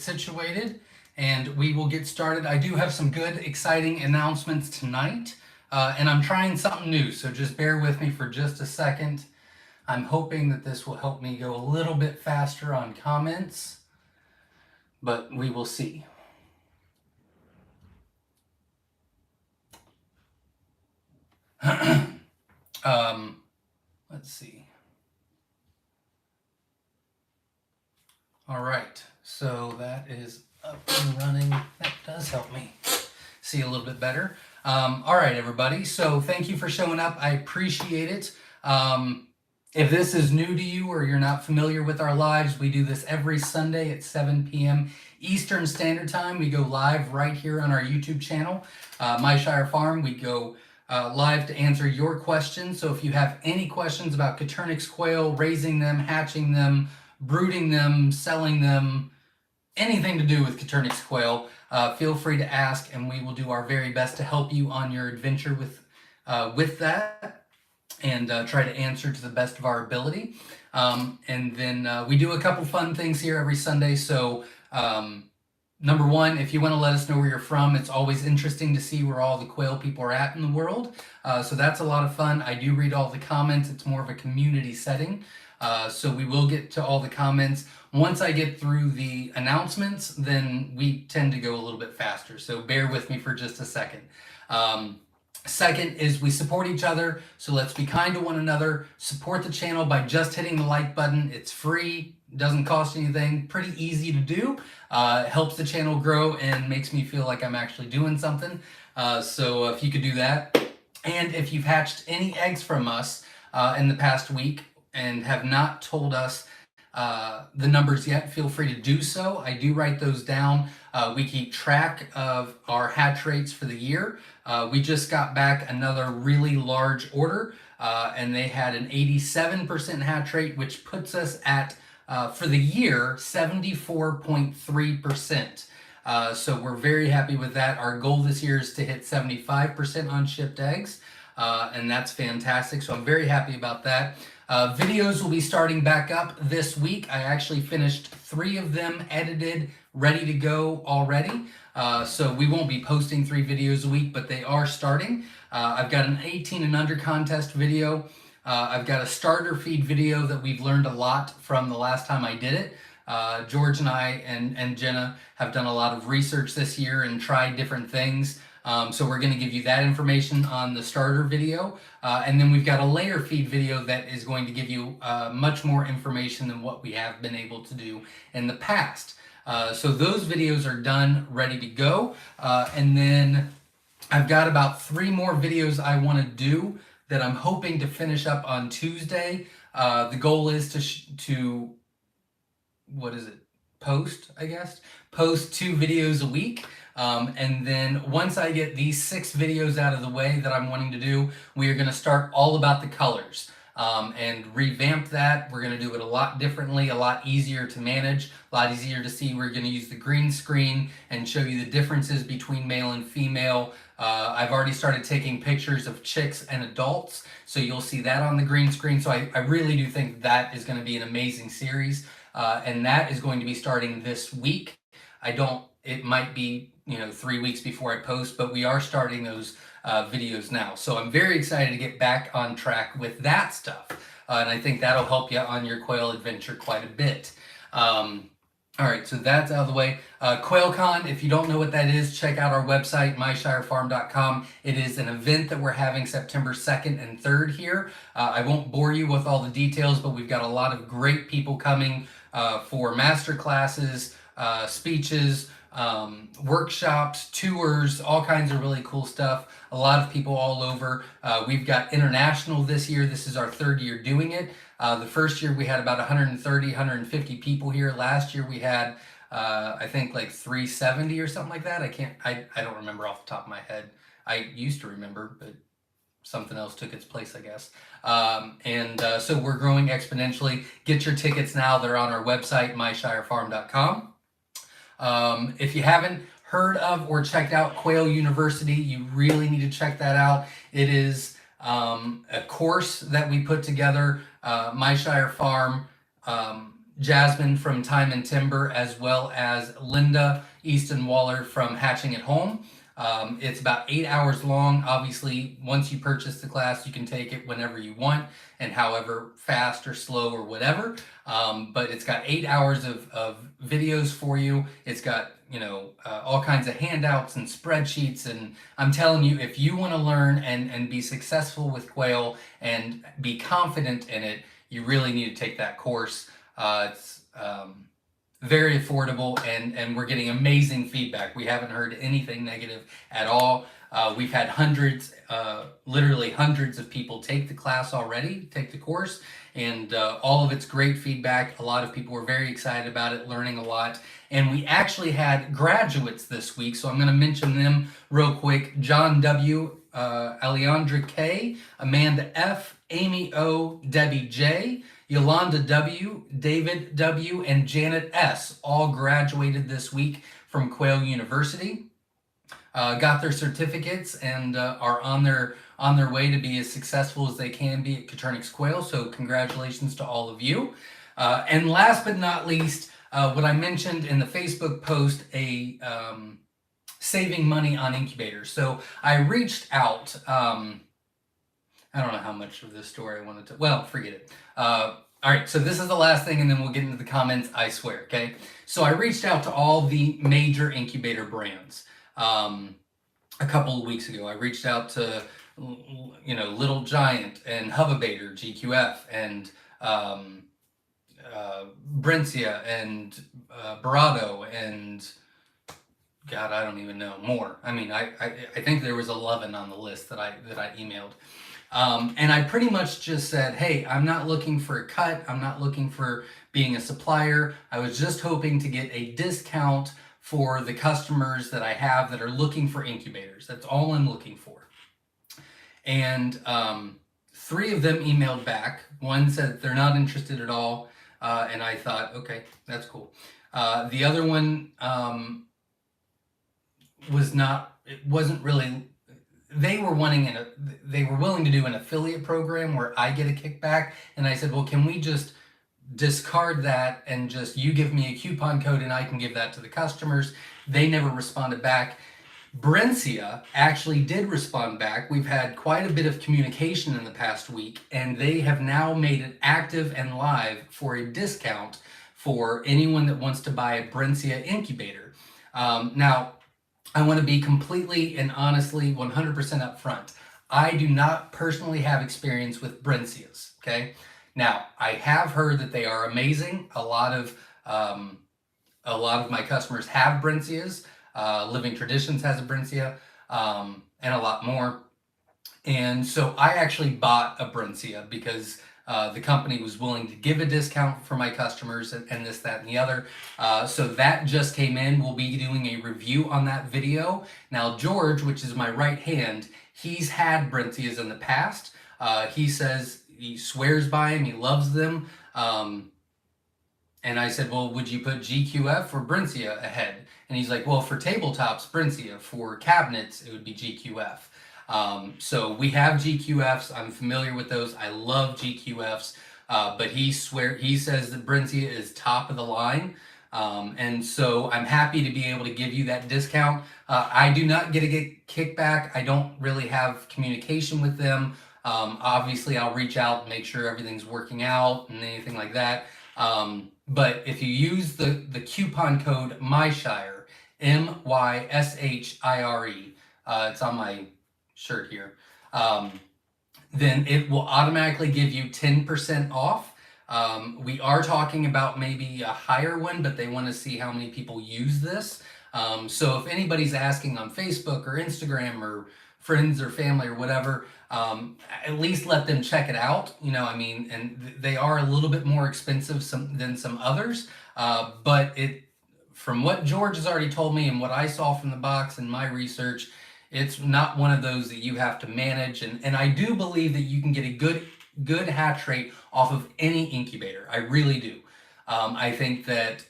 situated and we will get started. I do have some good, exciting announcements tonight, and I'm trying something new, so just bear with me for just a second. I'm hoping that this will help me go a little bit faster on comments, but we will see. Let's see. All right, so that is up and running. That does help me see a little bit better. All right, everybody. So thank you for showing up. I appreciate it. If this is new to you or you're not familiar with our lives, we do this every Sunday at 7 p.m. Eastern Standard Time. We go live right here on our YouTube channel, Myshire Farm. We go live to answer your questions. So if you have any questions about Coturnix quail, raising them, hatching them, brooding them, selling them, anything to do with Coturnix quail, feel free to ask, and we will do our very best to help you on your adventure with that, and try to answer to the best of our ability. And then we do a couple fun things here every Sunday. So number one, if you want to let us know where you're from, it's always interesting to see where all the quail people are at in the world. So that's a lot of fun. I do read all the comments. It's more of a community setting. So we will get to all the comments. Once I get through the announcements, then we tend to go a little bit faster. So bear with me for just a second. Second is we support each other. So let's be kind to one another. Support the channel by just hitting the like button. It's free. Doesn't cost anything. Pretty easy to do. It helps the channel grow and makes me feel like I'm actually doing something. So if you could do that. And if you've hatched any eggs from us in the past week and have not told us the numbers yet, feel free to do so. I do write those down. We keep track of our hatch rates for the year. We just got back another really large order, and they had an 87% hatch rate, which puts us at, for the year, 74.3%. So we're very happy with that. Our goal this year is to hit 75% on shipped eggs, and that's fantastic. So I'm very happy about that. Videos will be starting back up this week. I actually finished 3 of them edited, ready to go already. So we won't be posting 3 videos a week, but they are starting. I've got an 18 and under contest video. I've got a starter feed video that we've learned a lot from the last time I did it. George and I and Jenna have done a lot of research this year and tried different things. So we're going to give you that information on the starter video. And then we've got a layer feed video that is going to give you much more information than what we have been able to do in the past. So those videos are done, ready to go. And then I've got about 3 more videos I want to do that I'm hoping to finish up on Tuesday. The goal is to what is it? Post 2 videos a week. And then once I get these 6 videos out of the way that I'm wanting to do, we are going to start all about the colors and revamp that. We're going to do it a lot differently, a lot easier to manage, a lot easier to see. We're going to use the green screen and show you the differences between male and female. I've already started taking pictures of chicks and adults, so you'll see that on the green screen. So I really do think that is going to be an amazing series, and that is going to be starting this week. It might be 3 weeks before I post, but we are starting those videos now. So I'm very excited to get back on track with that stuff. And I think that'll help you on your quail adventure quite a bit. All right, so that's out of the way. QuailCon, if you don't know what that is, check out our website, myshirefarm.com. It is an event that we're having September 2nd and 3rd here. I won't bore you with all the details, but we've got a lot of great people coming for master classes, speeches, workshops, tours, all kinds of really cool stuff. A lot of people all over. We've got international this year. This is our 3rd year doing it. The first year we had about 130, 150 people here. Last year we had, I think like 370 or something like that. I don't remember off the top of my head. I used to remember, but something else took its place, I guess. So we're growing exponentially. Get your tickets now. They're on our website, myshirefarm.com. If you haven't heard of or checked out Quail University, you really need to check that out. It is a course that we put together. Myshire Farm Jasmine from Time and Timber, as well as Linda Easton Waller from Hatching at Home. It's about 8 hours long. Obviously, once you purchase the class, you can take it whenever you want and however fast or slow or whatever. But it's got 8 hours of videos for you. It's got, all kinds of handouts and spreadsheets. And I'm telling you, if you want to learn and be successful with quail and be confident in it, you really need to take that course. It's very affordable, and we're getting amazing feedback. We haven't heard anything negative at all. We've had literally hundreds of people take the class already, take the course, and all of it's great feedback. A lot of people were very excited about it, learning a lot. And we actually had graduates this week, so I'm going to mention them real quick. John W., Alejandra K., Amanda F., Amy O., Debbie J., Yolanda W., David W., and Janet S. all graduated this week from Quail University. Got their certificates and are on their way to be as successful as they can be at Coturnix Quail. So congratulations to all of you. And last but not least, what I mentioned in the Facebook post, saving money on incubators. So I reached out. I don't know how much of this story I wanted to. Well, forget it. All right, so this is the last thing, and then we'll get into the comments, I swear, okay? So I reached out to all the major incubator brands a couple of weeks ago. I reached out to, Little Giant and Hubabator, GQF, and Brincis and Barado, and God, I don't even know, more. I mean, I think there was 11 on the list that I emailed. And I pretty much just said, hey, I'm not looking for a cut. I'm not looking for being a supplier. I was just hoping to get a discount for the customers that I have that are looking for incubators. That's all I'm looking for. And 3 of them emailed back. One said they're not interested at all. And I thought, okay, that's cool. The other one wasn't really. They were willing to do an affiliate program where I get a kickback, and I said, well, can we just discard that and just you give me a coupon code and I can give that to the customers? They never responded back. Brincis actually did respond back. We've had quite a bit of communication in the past week, and they have now made it active and live for a discount for anyone that wants to buy a Brincis incubator. Now, I want to be completely and honestly 100% upfront. I do not personally have experience with Brincis, okay? Now, I have heard that they are amazing. A lot of my customers have Brincis. Living Traditions has a Brincis, and a lot more. And so I actually bought a Brincis because the company was willing to give a discount for my customers and this, that, and the other. So that just came in. We'll be doing a review on that video. Now, George, which is my right hand, he's had Brincis in the past. He says he swears by them. He loves them. And I said, well, would you put GQF or Brincis ahead? And he's like, well, for tabletops, Brincis. For cabinets, it would be GQF. So we have GQFs. I'm familiar with those. I love GQFs. But he says that Brincis is top of the line. And so I'm happy to be able to give you that discount. I do not get a kickback. I don't really have communication with them. Obviously, I'll reach out and make sure everything's working out and anything like that. But if you use the coupon code Myshire, MYSHIRE, it's on my shirt here, then it will automatically give you 10% off. We are talking about maybe a higher one, but they want to see how many people use this. So if anybody's asking on Facebook or Instagram or friends or family or whatever, at least let them check it out. And they are a little bit more expensive than some others, but from what George has already told me and what I saw from the box and my research, it's not one of those that you have to manage. And I do believe that you can get a good hatch rate off of any incubator. I really do. I think that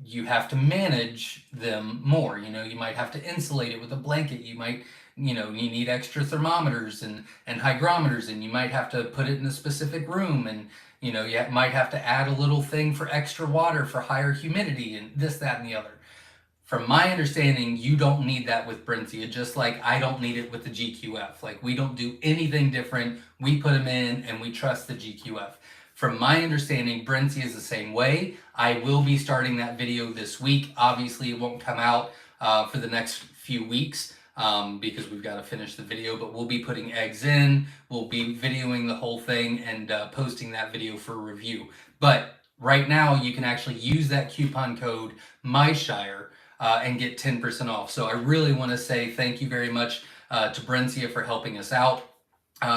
you have to manage them more. You might have to insulate it with a blanket. You might, you need extra thermometers and hygrometers, and you might have to put it in a specific room. And You know, you might have to add a little thing for extra water for higher humidity and this, that, and the other. From my understanding, you don't need that with Brincia, just like I don't need it with the GQF. Like, we don't do anything different. We put them in and we trust the GQF. From my understanding, Brincia is the same way. I will be starting that video this week. Obviously, it won't come out for the next few weeks because we've got to finish the video, but we'll be putting eggs in. We'll be videoing the whole thing and posting that video for review. But right now, you can actually use that coupon code Myshire and get 10% off. So I really want to say thank you very much to Brincia for helping us out.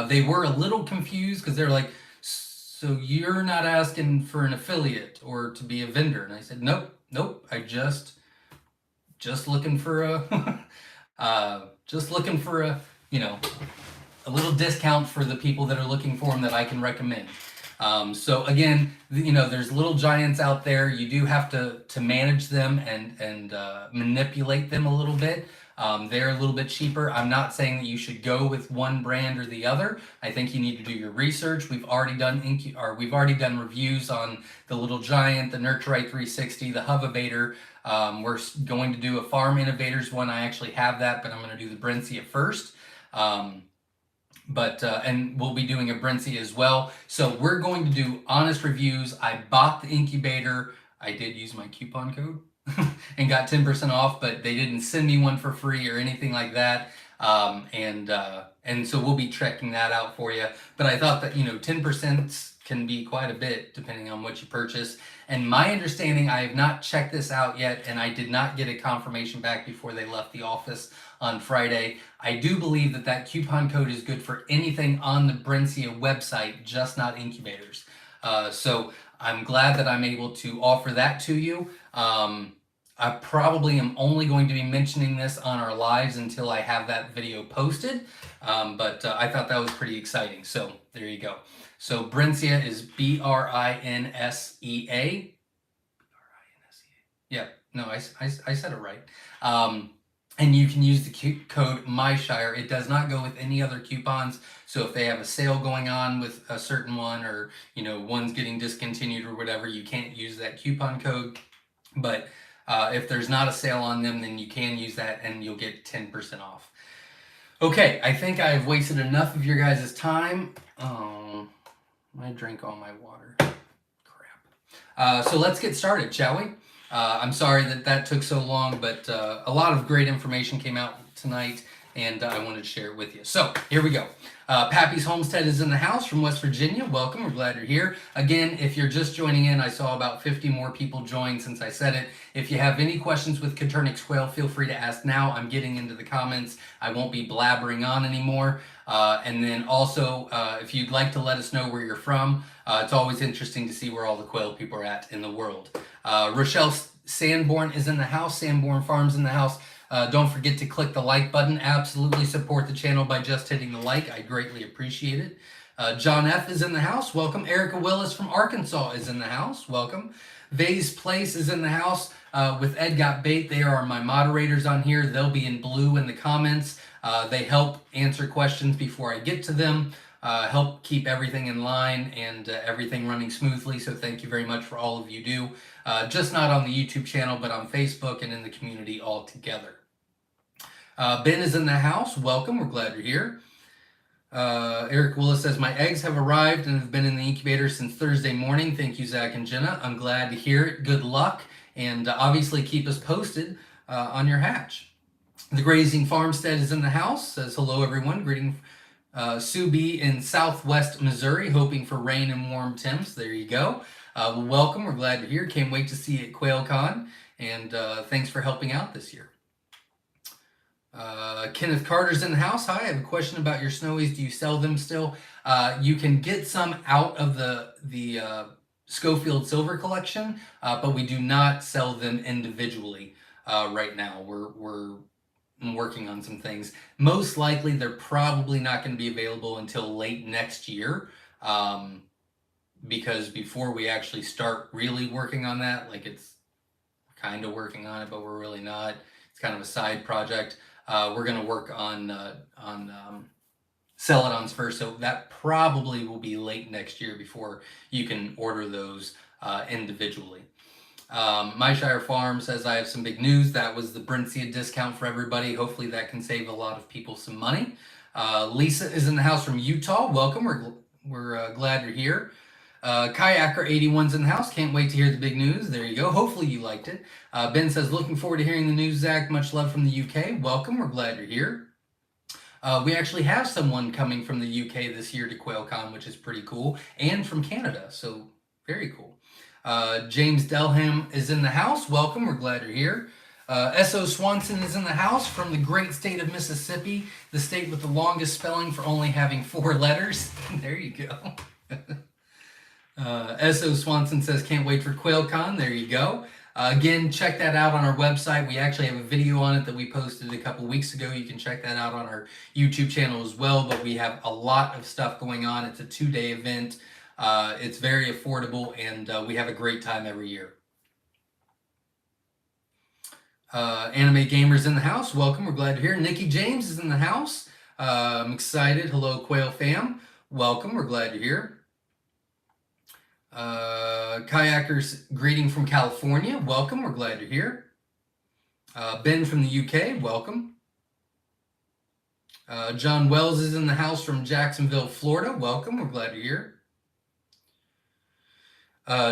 They were a little confused because they're like, so you're not asking for an affiliate or to be a vendor? And I said, nope, I just looking for a, you know, a little discount for the people that are looking for them that I can recommend. So again, you know, there's little giants out there. You do have to manage them and manipulate them a little bit. They're a little bit cheaper. I'm not saying that you should go with one brand or the other. I think you need to do your research. We've already done reviews on the Little Giant, the Nurturite 360, the Hovabator. We're going to do a Farm Innovators one. I actually have that, but I'm going to do the Brincia first. And we'll be doing a Brincia as well. So we're going to do honest reviews. I bought the incubator. I did use my coupon code and got 10% off, but they didn't send me one for free or anything like that. And so we'll be checking that out for you. But I thought that, you know, 10% can be quite a bit depending on what you purchase. And my understanding, I have not checked this out yet, and I did not get a confirmation back before they left the office on Friday. I do believe that that coupon code is good for anything on the Brincia website, just not incubators. So I'm glad that I'm able to offer that to you. I probably am only going to be mentioning this on our lives until I have that video posted, but I thought that was pretty exciting. So there you go. So Brincia is Brinsia. Yeah, no, I said it right. And you can use the code Myshire. It does not go with any other coupons. So if they have a sale going on with a certain one, or, you know, one's getting discontinued or whatever, you can't use that coupon code. But if there's not a sale on them, then you can use that and you'll get 10% off. Okay, I think I've wasted enough of your guys' time. Oh, I drank all my water. Crap. So let's get started, shall we? I'm sorry that took so long, but a lot of great information came out tonight, and I wanted to share it with you. So here we go. Pappy's Homestead is in the house from West Virginia. Welcome. We're glad you're here. Again, if you're just joining in, I saw about 50 more people join since I said it. If you have any questions with Coturnix quail, feel free to ask now. I'm getting into the comments. I won't be blabbering on anymore. And then also, if you'd like to let us know where you're from, it's always interesting to see where all the quail people are at in the world. Rochelle Sanborn is in the house. Sanborn Farms in the house. Don't forget to click the like button. Absolutely support the channel by just hitting the like. I greatly appreciate it. John F. is in the house. Welcome. Erica Willis from Arkansas is in the house. Welcome. Vay's Place is in the house with Ed Got Bait. They are my moderators on here. They'll be in blue in the comments. They help answer questions before I get to them, help keep everything in line and everything running smoothly. So thank you very much for all of you do. Just not on the YouTube channel, but on Facebook and in the community altogether. Ben is in the house. Welcome. We're glad you're here. Eric Willis says, my eggs have arrived and have been in the incubator since Thursday morning. Thank you, Zach and Jenna. I'm glad to hear it. Good luck. And obviously keep us posted on your hatch. The Grazing Farmstead is in the house. Says, hello, everyone. Greeting Sue B in Southwest Missouri, hoping for rain and warm temps. There you go. Well, welcome. We're glad you're here. Can't wait to see you at QuailCon. And thanks for helping out this year. Kenneth Carter's in the house. Hi, I have a question about your snowies. Do you sell them still? You can get some out of the Schofield Silver collection, but we do not sell them individually right now. We're working on some things. Most likely, they're probably not going to be available until late next year, because before we actually start really working on that, like it's kind of working on it, but we're really not. It's kind of a side project. We're going to work on celadons first, so that probably will be late next year before you can order those individually. Myshire Farm says, I have some big news. That was the Brincis discount for everybody. Hopefully that can save a lot of people some money. Lisa is in the house from Utah. Welcome. We're glad you're here. Kayaker 81's in the house. Can't wait to hear the big news. There you go. Hopefully you liked it. Ben says, looking forward to hearing the news, Zach. Much love from the UK. Welcome. We're glad you're here. We actually have someone coming from the UK this year to QuailCon, which is pretty cool, and from Canada. So very cool. James Delham is in the house. Welcome. We're glad you're here. S.O. Swanson is in the house from the great state of Mississippi, the state with the longest spelling for only having 4 letters. There you go. S.O. Swanson says, can't wait for QuailCon. There you go. Again, check that out on our website. We actually have a video on it that we posted a couple weeks ago. You can check that out on our YouTube channel as well, but we have a lot of stuff going on. It's a 2-day event. It's very affordable, and we have a great time every year. Anime Gamers in the house. Welcome. We're glad you're here. Nikki James is in the house. I'm excited. Hello, Quail fam. Welcome. We're glad you're here. Kayakers greeting from California. Welcome. We're glad you're here. Ben from the UK. Welcome. John Wells is in the house from Jacksonville, Florida. Welcome. We're glad you're here.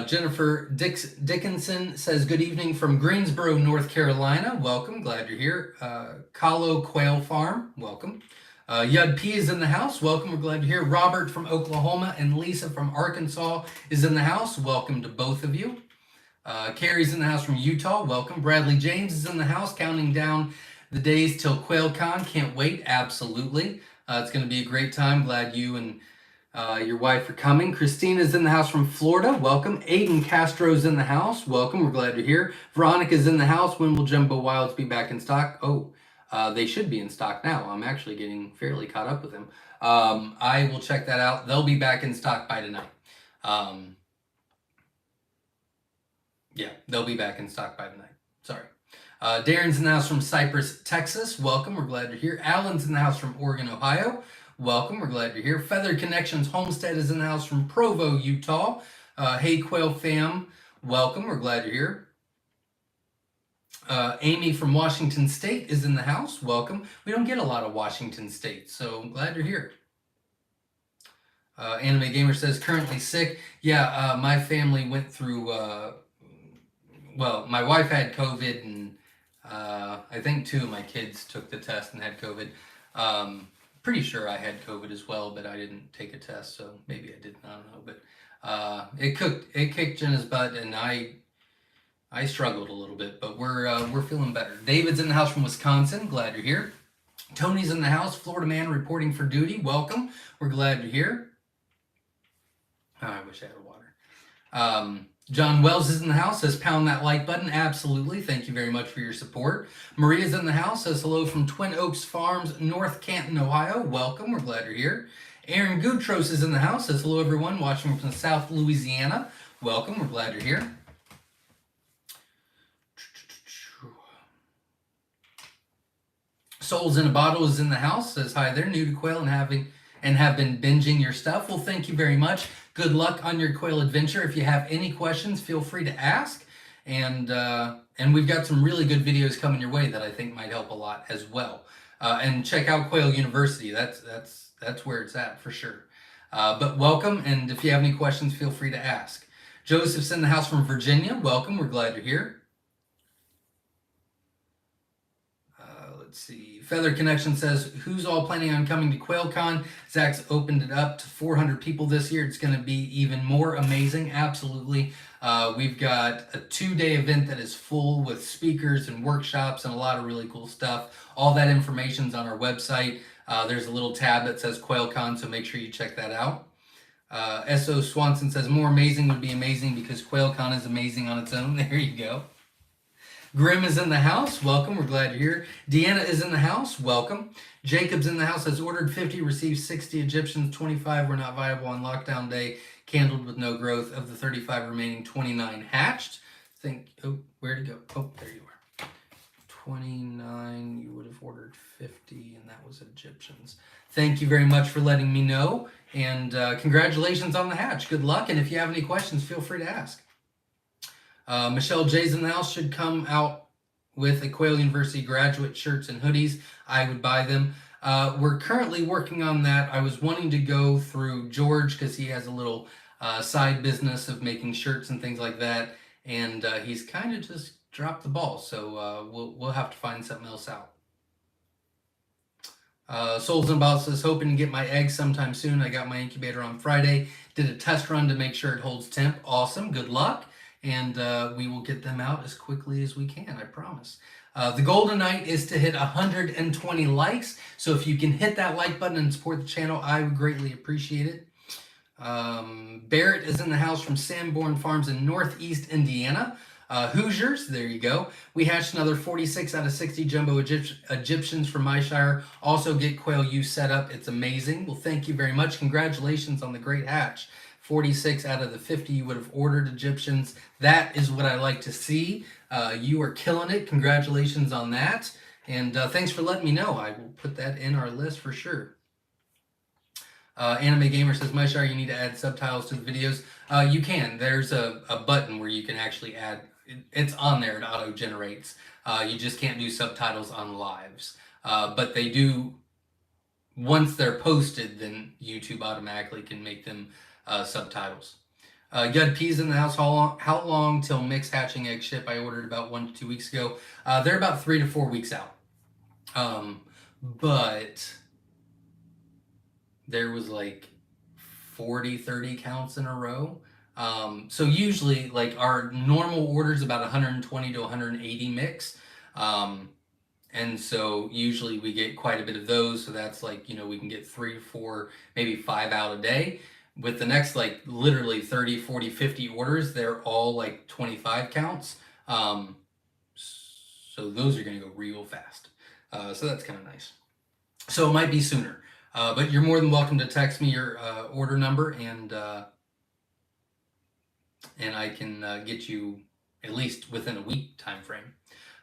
Jennifer Dickinson says, good evening from Greensboro, North Carolina. Welcome. Glad you're here. Kahlo Quail Farm. Welcome. Yud P is in the house. Welcome. We're glad you're here. Robert from Oklahoma and Lisa from Arkansas is in the house. Welcome to both of you. Carrie's in the house from Utah. Welcome. Bradley James is in the house, counting down the days till QuailCon. Can't wait. Absolutely. It's going to be a great time. Glad you and your wife are coming. Christina's in the house from Florida. Welcome. Aiden Castro's in the house. Welcome. We're glad you're here. Veronica's in the house. When will Jumbo Wilds be back in stock? Oh, they should be in stock now. I'm actually getting fairly caught up with them. I will check that out. They'll be back in stock by tonight. Yeah, they'll be back in stock by tonight. Sorry. Darren's in the house from Cypress, Texas. Welcome. We're glad you're here. Alan's in the house from Oregon, Ohio. Welcome. We're glad you're here. Feather Connections Homestead is in the house from Provo, Utah. Hey, Quail fam. Welcome. We're glad you're here. Amy from Washington State is in the house. Welcome. We don't get a lot of Washington State, so I'm glad you're here. Anime Gamer says, currently sick. Yeah, my family went through, well, my wife had COVID, and I think 2 of my kids took the test and had COVID. Pretty sure I had COVID as well, but I didn't take a test, so maybe I didn't. I don't know, but it kicked Jenna's butt, and I struggled a little bit, but we're feeling better. David's in the house from Wisconsin. Glad you're here. Tony's in the house. Florida man reporting for duty. Welcome. We're glad you're here. Oh, I wish I had water. John Wells is in the house. Says pound that like button. Absolutely. Thank you very much for your support. Maria's in the house. Says hello from Twin Oaks Farms, North Canton, Ohio. Welcome. We're glad you're here. Aaron Goutros is in the house. Says hello everyone watching from South Louisiana. Welcome. We're glad you're here. Souls in a Bottle is in the house. Says hi, they're new to Quail and have been binging your stuff. Well, thank you very much. Good luck on your Quail adventure. If you have any questions, feel free to ask. And we've got some really good videos coming your way that I think might help a lot as well. And check out Quail University. That's where it's at for sure. But welcome, and if you have any questions, feel free to ask. Joseph's in the house from Virginia. Welcome. We're glad you're here. Let's see. Feather Connection says, who's all planning on coming to QuailCon? Zach's opened it up to 400 people this year. It's going to be even more amazing. Absolutely. We've got a 2-day event that is full with speakers and workshops and a lot of really cool stuff. All that information's on our website. There's a little tab that says QuailCon, so make sure you check that out. S.O. Swanson says, more amazing would be amazing because QuailCon is amazing on its own. There you go. Grim is in the house. Welcome. We're glad you're here. Deanna is in the house. Welcome. Jacob's in the house. Has ordered 50, received 60 Egyptians. 25 were not viable on lockdown day. Candled with no growth. Of the 35 remaining, 29 hatched. Oh, where'd it go? Oh, there you are. 29, you would have ordered 50, and that was was Egyptians. Thank you very much for letting me know, and congratulations on the hatch. Good luck, and if you have any questions, feel free to ask. Michelle J's in the house should come out with a Quail University graduate shirts and hoodies. I would buy them. We're currently working on that. I was wanting to go through George because he has a little side business of making shirts and things like that, and he's kind of just dropped the ball. So we'll have to find something else out. Souls and About says, hoping to get my eggs sometime soon. I got my incubator on Friday. Did a test run to make sure it holds temp. Awesome. Good luck. And we will get them out as quickly as we can, I promise. The goal tonight is to hit 120 likes. So if you can hit that like button and support the channel, I would greatly appreciate it. Barrett is in the house from Sanborn Farms in Northeast Indiana. Hoosiers, there you go. We hatched another 46 out of 60 jumbo Egyptians from Myshire. Also get Quail U set up. It's amazing. Well, thank you very much. Congratulations on the great hatch. 46 out of the 50 you would have ordered Egyptians. That is what I like to see. You are killing it. Congratulations on that. And thanks for letting me know. I will put that in our list for sure. Anime Gamer says, Myshire, you need to add subtitles to the videos. You can. There's a button where you can actually add. It's on there. It auto-generates. You just can't do subtitles on lives. But they do, once they're posted, then YouTube automatically can make them subtitles. Yud P's in the house. How long till mixed hatching egg ship? I ordered about 1 to 2 weeks ago. They're about 3 to 4 weeks out. But there was like 40, 30 counts in a row. So usually like our normal order is about 120 to 180 mix. And so usually we get quite a bit of those. So that's like, you know, we can get 3 to 4, maybe 5 out a day. With the next like literally 30, 40, 50 orders, they're all like 25 counts. So those are going to go real fast. So that's kind of nice. So it might be sooner. But you're more than welcome to text me your order number, and I can get you at least within a week time frame.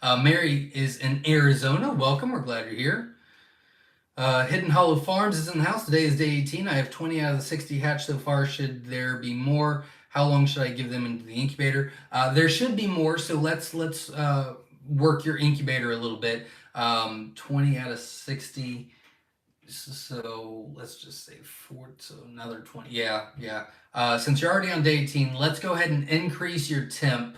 Mary is in Arizona. Welcome. We're glad you're here. Hidden Hollow Farms is in the house. Today is day 18. I have 20 out of the 60 hatched so far. Should there be more? How long should I give them into the incubator? There should be more, so let's work your incubator a little bit. 20 out of 60. So let's just say 4, so another 20. Yeah. Since you're already on day 18, let's go ahead and increase your temp.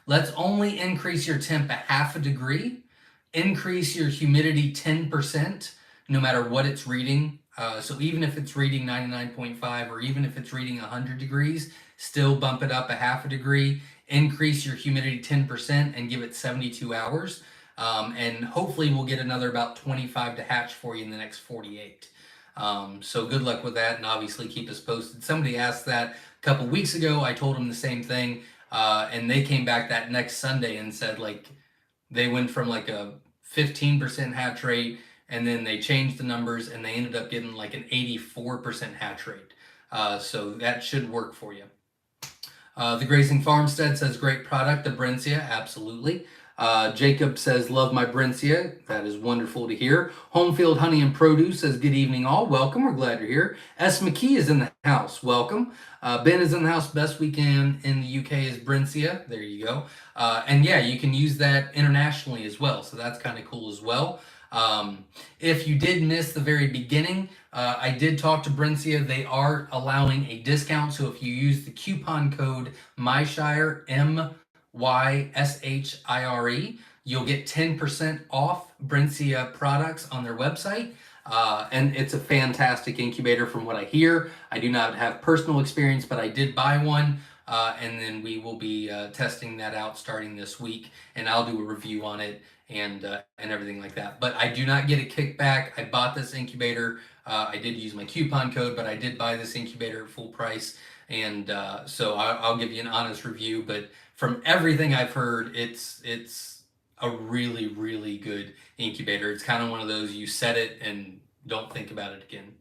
Let's only increase your temp a half a degree. Increase your humidity 10%, no matter what it's reading. So even if it's reading 99.5 or even if it's reading 100 degrees, still bump it up a half a degree. Increase your humidity 10% and give it 72 hours. And hopefully we'll get another about 25 to hatch for you in the next 48. So good luck with that, and obviously keep us posted. Somebody asked that a couple weeks ago. I told them the same thing, and they came back that next Sunday and said like they went from like a 15% hatch rate, and then they changed the numbers and they ended up getting like an 84% hatch rate. So that should work for you. The Grazing Farmstead says, great product, the Brincis, absolutely. Jacob says, love my Brincis. That is wonderful to hear. Homefield Honey and Produce says, good evening all. Welcome. We're glad you're here. S. McKee is in the house. Welcome. Ben is in the house. Best we can in the UK is Brincis. There you go. And yeah, you can use that internationally as well. So that's kind of cool as well. If you did miss the very beginning, I did talk to Brincis. They are allowing a discount. So if you use the coupon code Myshire, MYSHIRE, you'll get 10% off Brincis products on their website. And it's a fantastic incubator from what I hear. I do not have personal experience, but I did buy one. And then we will be testing that out starting this week, and I'll do a review on it and everything like that. But I do not get a kickback. I bought this incubator. I did use my coupon code, but I did buy this incubator at full price. And so I'll give you an honest review. But from everything I've heard, it's a really, really good incubator. It's kind of one of those you set it and don't think about it again.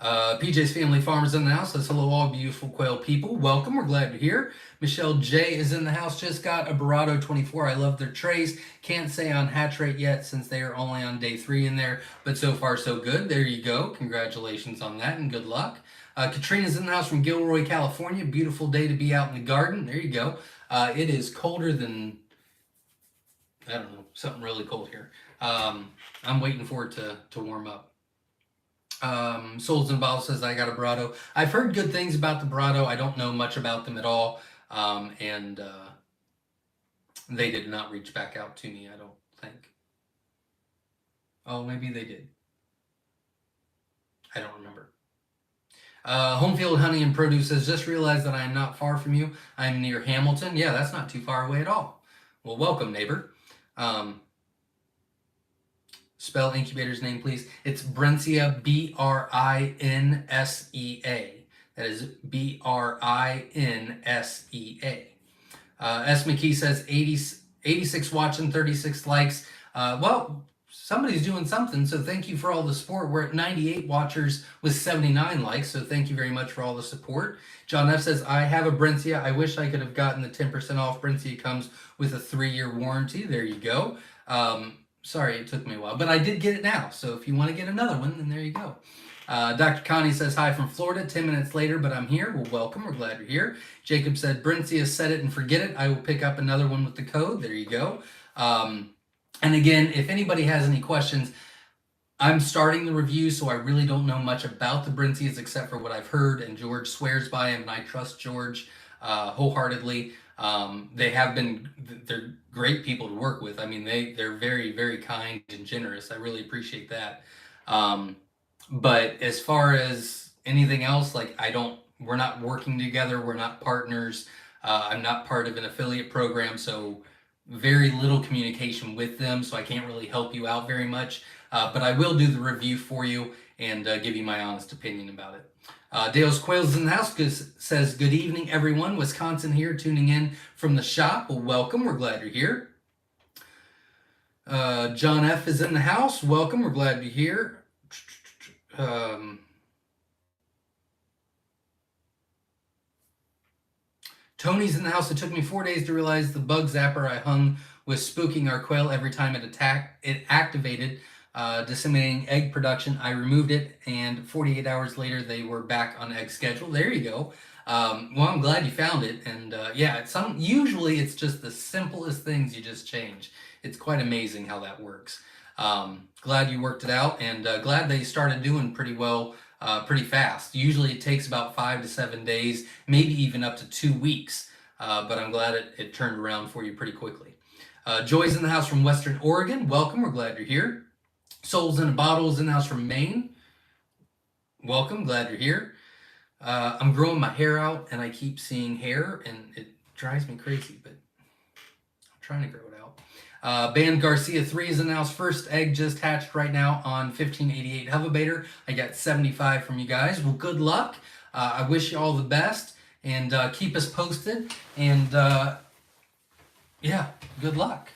PJ's Family Farmers in the house. Says hello, all beautiful quail people. Welcome. We're glad you're here. Michelle J is in the house. Just got a Barado 24. I love their trays. Can't say on hatch rate yet since they are only on day 3 in there, but so far so good. There you go. Congratulations on that and good luck. Katrina's in the house from Gilroy, California. Beautiful day to be out in the garden. There you go. It is colder than, I don't know, something really cold here. I'm waiting for it to warm up. Souls in a Bottle says, I got a Barado. I've heard good things about the Barado. I don't know much about them at all. And they did not reach back out to me, I don't think. Oh, maybe they did. I don't remember. Homefield Honey and Produce says, just realized that I am not far from you. I'm near Hamilton. Yeah, that's not too far away at all. Well, welcome, neighbor. Spell incubator's name, please. It's Brincia, B-R-I-N-S-E-A. That is B-R-I-N-S-E-A. S. McKee says 86 watching, 36 likes. Well, somebody's doing something, so thank you for all the support. We're at 98 watchers with 79 likes, so thank you very much for all the support. John F. says, I have a Brincia. I wish I could have gotten the 10% off. Brincia comes with a 3-year warranty. There you go. Sorry, it took me a while, but I did get it now. So if you want to get another one, then there you go. Dr. Connie says, hi from Florida, 10 minutes later, but I'm here. Well, welcome. We're glad you're here. Jacob said, Brincia, set it and forget it. I will pick up another one with the code. There you go. And again, if anybody has any questions, I'm starting the review, so I really don't know much about the Brincias except for what I've heard, and George swears by him, and I trust George wholeheartedly. They're great people to work with. I mean, they're very, very kind and generous. I really appreciate that. But as far as anything else, like we're not working together. We're not partners. I'm not part of an affiliate program, so very little communication with them. So I can't really help you out very much. But I will do the review for you and give you my honest opinion about it. Dale's Quails in the house says, good evening, everyone. Wisconsin here, tuning in from the shop. Well, welcome. We're glad you're here. John F. is in the house. Welcome. We're glad you're here. Tony's in the house. It took me 4 days to realize the bug zapper I hung was spooking our quail every time it activated, disseminating egg production. I removed it, and 48 hours later, they were back on egg schedule. There you go. Well, I'm glad you found it. And yeah, usually it's just the simplest things you just change. It's quite amazing how that works. Glad you worked it out, and glad they started doing pretty well pretty fast. Usually it takes about 5 to 7 days, maybe even up to 2 weeks. But I'm glad it turned around for you pretty quickly. Joy's in the house from Western Oregon. Welcome. We're glad you're here. Souls in a Bottle is in the house from Maine. Welcome. Glad you're here. I'm growing my hair out, and I keep seeing hair, and it drives me crazy, but I'm trying to grow it out. Band Garcia 3 is in the house. First egg just hatched right now on 1588 Hovabator. I got 75 from you guys. Well, good luck. I wish you all the best, and keep us posted. And yeah, good luck.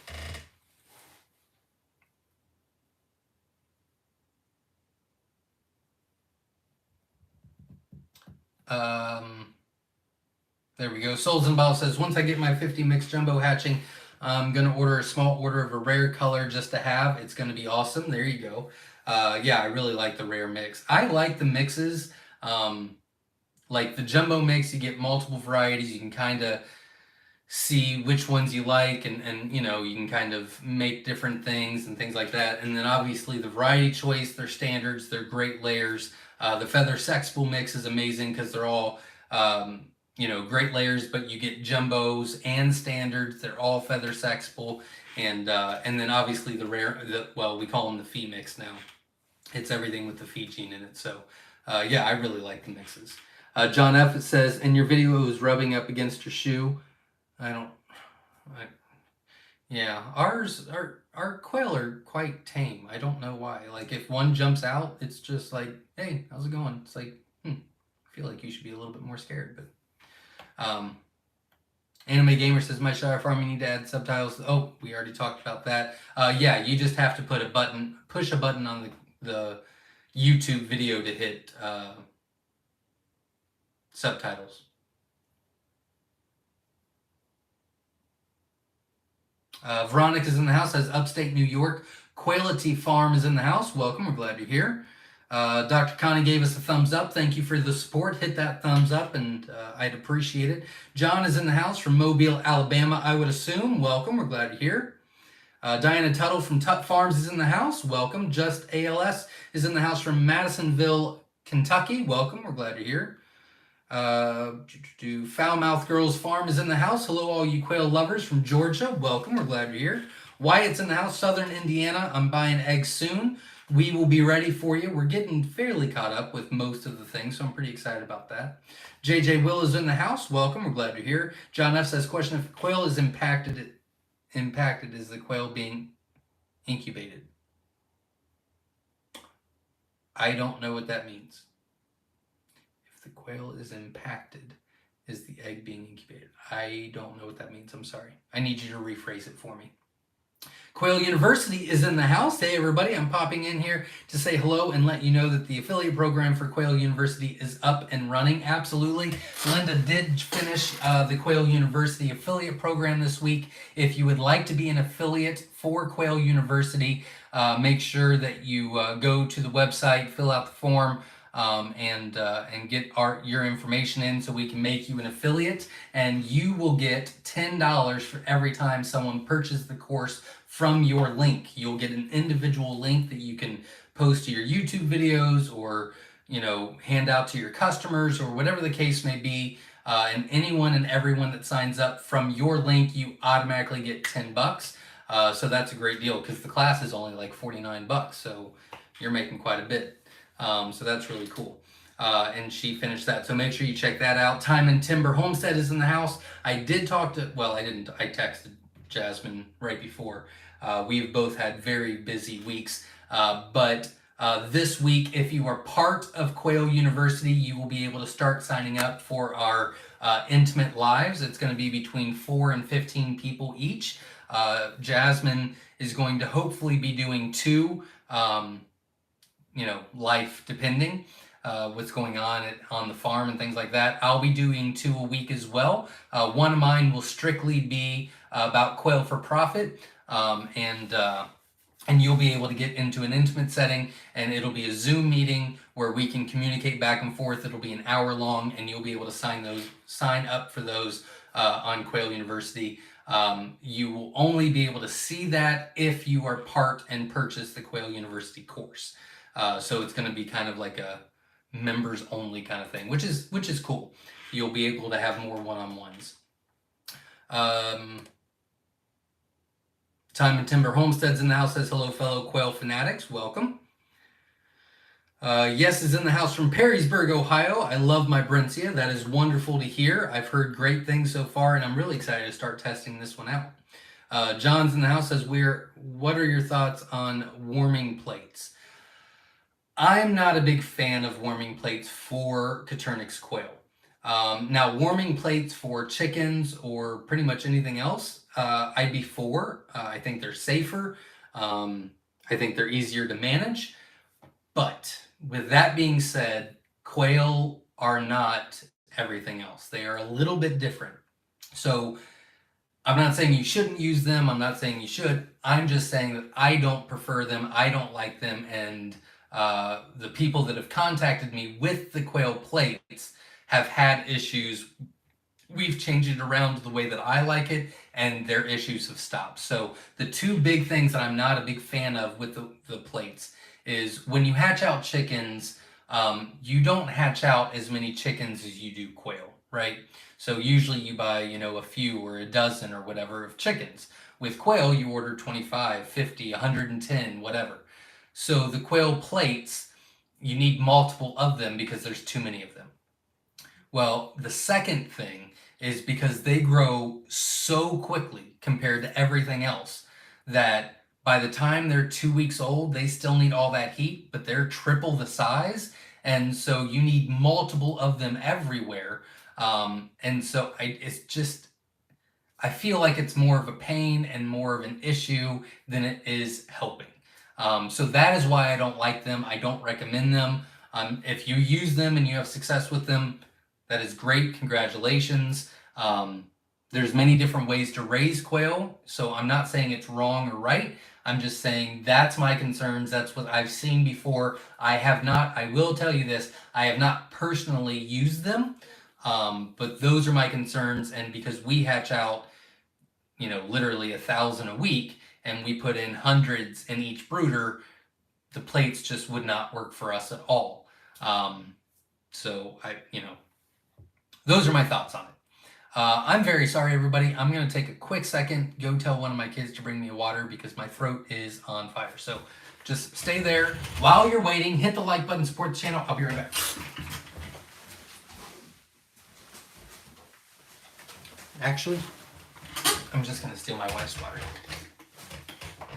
There we go. Souls and Ball says, once I get my 50 mixed jumbo hatching, I'm going to order a small order of a rare color just to have. It's going to be awesome. There you go. Yeah, I really like the rare mix. I like the mixes. Like the jumbo mix, you get multiple varieties. You can kind of see which ones you like, and you know, you can kind of make different things and things like that. And then obviously the variety choice, they're standards, they're great layers. The feather sexpool mix is amazing because they're all you know, great layers, but you get jumbos and standards. They're all feather sexpool, and then obviously the rare, well, we call them the fee mix now. It's everything with the fee gene in it. So yeah, I really like the mixes. John F. says, in your video it was rubbing up against your shoe. Yeah, our quail are quite tame. I don't know why. Like if one jumps out, it's just like, hey, how's it going? It's like, I feel like you should be a little bit more scared, but Anime Gamer says, Myshire Farm, you need to add subtitles. Oh, we already talked about that. Yeah, you just have to push a button on the YouTube video to hit subtitles. Veronica's in the house, says upstate New York. Quaility Farm is in the house. Welcome. We're glad you're here. Dr. Connie gave us a thumbs up. Thank you for the support. Hit that thumbs up, and I'd appreciate it. John is in the house from Mobile, Alabama, I would assume. Welcome. We're glad you're here. Diana Tuttle from Tut Farms is in the house. Welcome. Just ALS is in the house from Madisonville, Kentucky. Welcome. We're glad you're here. Foulmouth Girls Farm is in the house. Hello, all you quail lovers from Georgia. Welcome. We're glad you're here. Wyatt's in the house. Southern Indiana. I'm buying eggs soon. We will be ready for you. We're getting fairly caught up with most of the things, so I'm pretty excited about that. JJ Will is in the house. Welcome. We're glad you're here. John F. says, question, if quail is impacted, is the quail being incubated? I don't know what that means. If the quail is impacted, is the egg being incubated? I don't know what that means. I'm sorry. I need you to rephrase it for me. Quail University is in the house. Hey, everybody. I'm popping in here to say hello and let you know that the affiliate program for Quail University is up and running. Absolutely. Linda did finish the Quail University affiliate program this week. If you would like to be an affiliate for Quail University, make sure that you go to the website, fill out the form, and get your information in so we can make you an affiliate, and you will get $10 for every time someone purchases the course from your link. You'll get an individual link that you can post to your YouTube videos, or hand out to your customers, or whatever the case may be. And anyone and everyone that signs up from your link, you automatically get $10. So that's a great deal, because the class is only like $49, so you're making quite a bit. So that's really cool. And she finished that. So make sure you check that out. Time and Timber Homestead is in the house. I did talk to, well, I didn't, I texted Jasmine right before. We've both had very busy weeks. But this week, if you are part of Quail University, you will be able to start signing up for our intimate lives. It's going to be between 4 and 15 people each. Jasmine is going to hopefully be doing 2. Life depending what's going on the farm and things like that. I'll be doing 2 a week as well. One of mine will strictly be about quail for profit, and you'll be able to get into an intimate setting, and it'll be a Zoom meeting where we can communicate back and forth. It'll be an hour long, and you'll be able to sign up for those on Quail University. You will only be able to see that if you are part and purchase the Quail University course. So it's going to be kind of like a members only kind of thing, which is cool. You'll be able to have more one-on-ones. Time and Timber Homestead's in the house, says hello, fellow quail fanatics. Welcome. Yes is in the house from Perrysburg, Ohio. I love my Brincis. That is wonderful to hear. I've heard great things so far, and I'm really excited to start testing this one out. John's in the house, says, what are your thoughts on warming plates? I'm not a big fan of warming plates for Coturnix quail. Now, warming plates for chickens or pretty much anything else, I'd be for. I think they're safer. I think they're easier to manage. But with that being said, quail are not everything else. They are a little bit different. So I'm not saying you shouldn't use them. I'm not saying you should. I'm just saying that I don't prefer them. I don't like them. And the people that have contacted me with the quail plates have had issues. We've changed it around to the way that I like it, and their issues have stopped. So the 2 big things that I'm not a big fan of with the plates is when you hatch out chickens, you don't hatch out as many chickens as you do quail, right? So usually you buy, a few or a dozen or whatever of chickens. With quail, you order 25, 50, 110, whatever. So the quail plates, you need multiple of them because there's too many of them. Well, the second thing is because they grow so quickly compared to everything else that by the time they're 2 weeks old, they still need all that heat, but they're triple the size. And so you need multiple of them everywhere. And so I feel like it's more of a pain and more of an issue than it is helping. So that is why I don't like them. I don't recommend them. If you use them and you have success with them, that is great. Congratulations. There's many different ways to raise quail, so I'm not saying it's wrong or right. I'm just saying that's my concerns. That's what I've seen before. I will tell you this, I have not personally used them, but those are my concerns. And because we hatch out, literally 1,000 a week, and we put in hundreds in each brooder, the plates just would not work for us at all. So those are my thoughts on it. I'm very sorry, everybody. I'm going to take a quick second, go tell one of my kids to bring me a water because my throat is on fire. So just stay there. While you're waiting, hit the like button, support the channel. I'll be right back. Actually, I'm just going to steal my wife's water.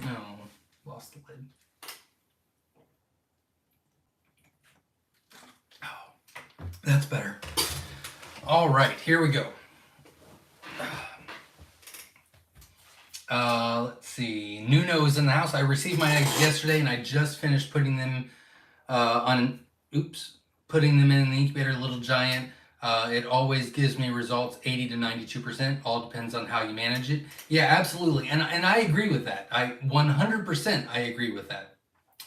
No, lost the lid. Oh, that's better. All right, here we go. Let's see. Nuno is in the house. I received my eggs yesterday, and I just finished putting them putting them in the incubator, Little Giant. It always gives me results 80 to 92%. All depends on how you manage it. Yeah, absolutely. And I agree with that. 100% I agree with that.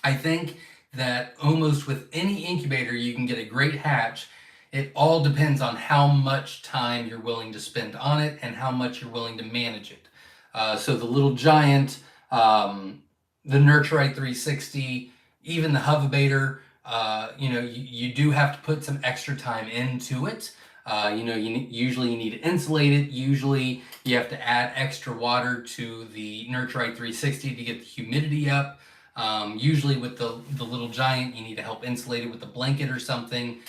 I think that almost with any incubator, you can get a great hatch. It all depends on how much time you're willing to spend on it and how much you're willing to manage it. So the Little Giant, the Nurturite 360, even the Hovabator, you do have to put some extra time into it. Usually you need to insulate it. Usually you have to add extra water to the Nurturite 360 to get the humidity up. Usually with the Little Giant, you need to help insulate it with a blanket or something.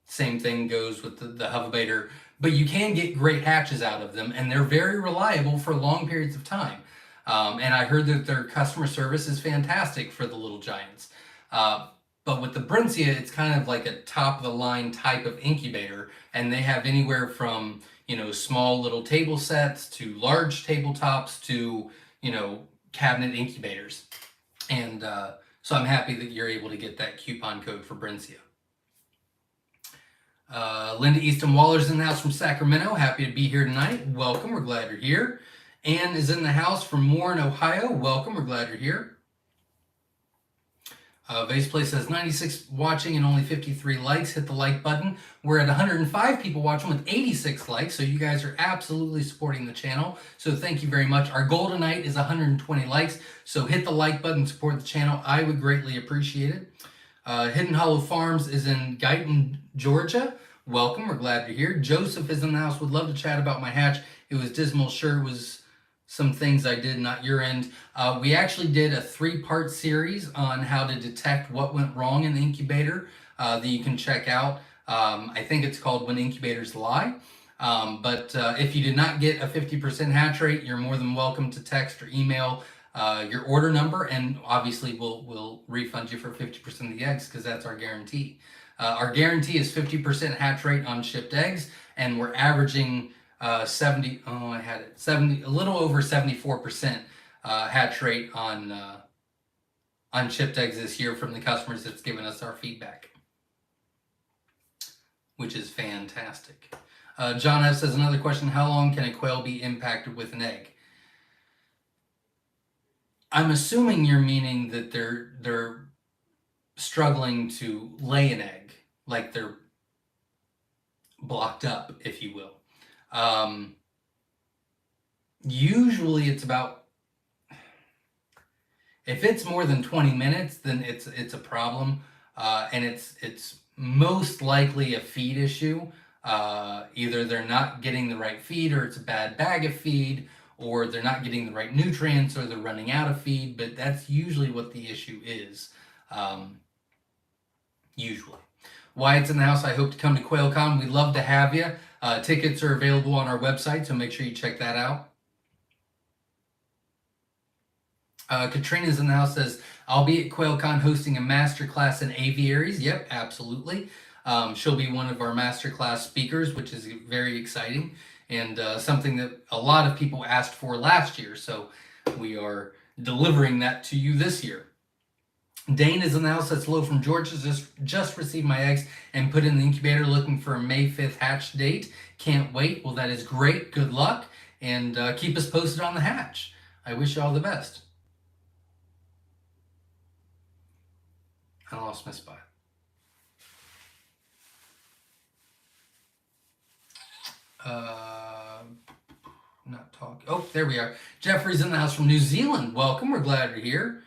Same thing goes with the Hovabator. But you can get great hatches out of them, and they're very reliable for long periods of time. And I heard that their customer service is fantastic for the Little Giants. But with the Brincis, it's kind of like a top-of-the-line type of incubator, and they have anywhere from, small little table sets to large tabletops to, cabinet incubators. And so I'm happy that you're able to get that coupon code for Brincis. Linda Easton Waller's in the house from Sacramento. Happy to be here tonight. Welcome. We're glad you're here. Ann is in the house from Warren, Ohio. Welcome. We're glad you're here. Vase Play says 96 watching and only 53 likes. Hit the like button. We're at 105 people watching with 86 likes, so you guys are absolutely supporting the channel. So thank you very much. Our goal tonight is 120 likes, so hit the like button, support the channel. I would greatly appreciate it. Hidden Hollow Farms is in Guyton, Georgia. Welcome. We're glad you're here. Joseph is in the house. Would love to chat about my hatch. It was dismal. Sure, it was some things I did, not your end. We actually did a 3-part series on how to detect what went wrong in the incubator that you can check out. I think it's called When Incubators Lie. But if you did not get a 50% hatch rate, you're more than welcome to text or email your order number, and obviously we'll refund you for 50% of the eggs because that's our guarantee. Our guarantee is 50% hatch rate on shipped eggs, and we're averaging 70, a little over 74% hatch rate on shipped eggs this year from the customers that's given us our feedback, which is fantastic. John F. says, another question, how long can a quail be impacted with an egg? I'm assuming you're meaning that they're struggling to lay an egg, like they're blocked up, if you will. Usually it's about, if it's more than 20 minutes, then it's a problem, and it's most likely a feed issue. Either they're not getting the right feed, or it's a bad bag of feed, or they're not getting the right nutrients, or they're running out of feed, but that's usually what the issue is. Usually. Wyatt's in the house. I hope to come to QuailCon. We'd love to have you. Tickets are available on our website, so make sure you check that out. Katrina's in the house, says, I'll be at QuailCon hosting a masterclass in aviaries. Yep, absolutely. She'll be one of our masterclass speakers, which is very exciting, and something that a lot of people asked for last year. So we are delivering that to you this year. Dane is in the house. That's Low from Georgia. Just received my eggs and put in the incubator, looking for a May 5th hatch date. Can't wait. Well, that is great. Good luck. And keep us posted on the hatch. I wish you all the best. I lost my spot. Not talking. Oh, there we are. Jeffrey's in the house from New Zealand. Welcome. We're glad you're here.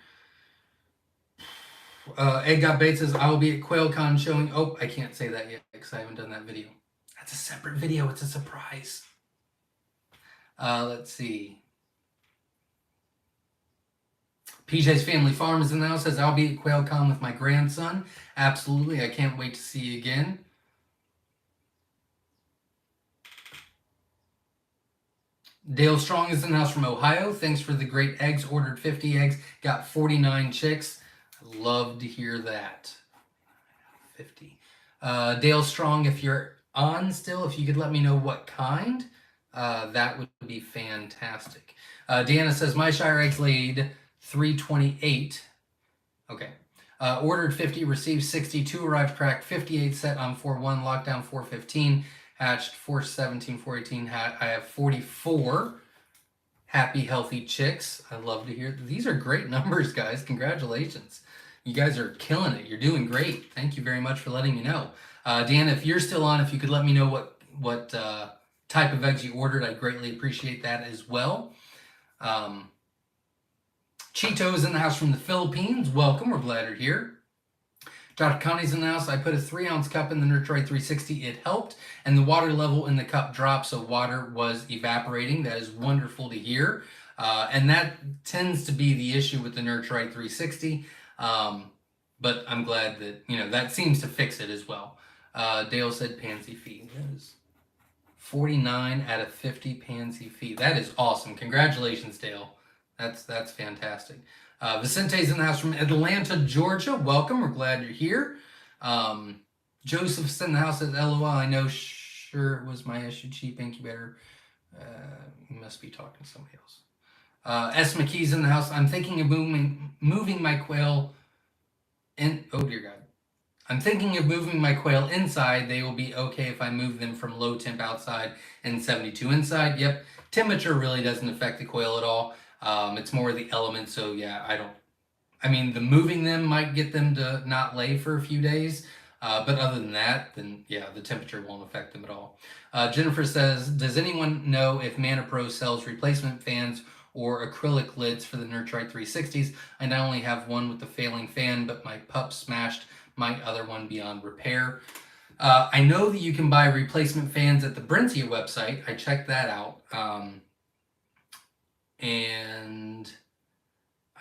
Egg Got Bait says, I will be at QuailCon showing. Oh, I can't say that yet because I haven't done that video. That's a separate video. It's a surprise. Let's see. PJ's Family Farm is in the house. Says, I'll be at QuailCon with my grandson. Absolutely. I can't wait to see you again. Dale Strong is in the house from Ohio. Thanks for the great eggs. Ordered 50 eggs. Got 49 chicks. Love to hear that. 50. Dale Strong, if you're on still, if you could let me know what kind, that would be fantastic. Deanna says, Myshire eggs laid 328. Okay. Ordered 50, received 62, arrived cracked 58, set on 4-1, lockdown 415, hatched 417, 418. I have 44 happy, healthy chicks. I love to hear. These are great numbers, guys. Congratulations. You guys are killing it. You're doing great. Thank you very much for letting me know. Dan, if you're still on, if you could let me know what type of eggs you ordered, I'd greatly appreciate that as well. Cheeto's in the house from the Philippines. Welcome. We're glad you're here. Dr. Connie's in the house. I put a 3-ounce cup in the Nurturai 360. It helped, and the water level in the cup dropped, so water was evaporating. That is wonderful to hear. And that tends to be the issue with the Nurturai 360. But I'm glad that, that seems to fix it as well. Dale said pansy feed. That is 49 out of 50 pansy feed. That is awesome. Congratulations, Dale. That's fantastic. Vicente's in the house from Atlanta, Georgia. Welcome. We're glad you're here. Joseph's in the house at LOL. I know, sure it was my issue. Cheap incubator. You must be talking to somebody else. S. McKee's in the house. I'm thinking of moving my quail in. Oh, dear God. I'm thinking of moving my quail inside. They will be okay if I move them from low temp outside and 72 inside. Yep. Temperature really doesn't affect the quail at all. It's more the elements. So yeah, the moving them might get them to not lay for a few days. But other than that, then yeah, the temperature won't affect them at all. Jennifer says, does anyone know if Mana Pro sells replacement fans or acrylic lids for the Nurturai 360s? I not only have one with the failing fan, but my pup smashed my other one beyond repair. I know that you can buy replacement fans at the Brincis website. I checked that out. And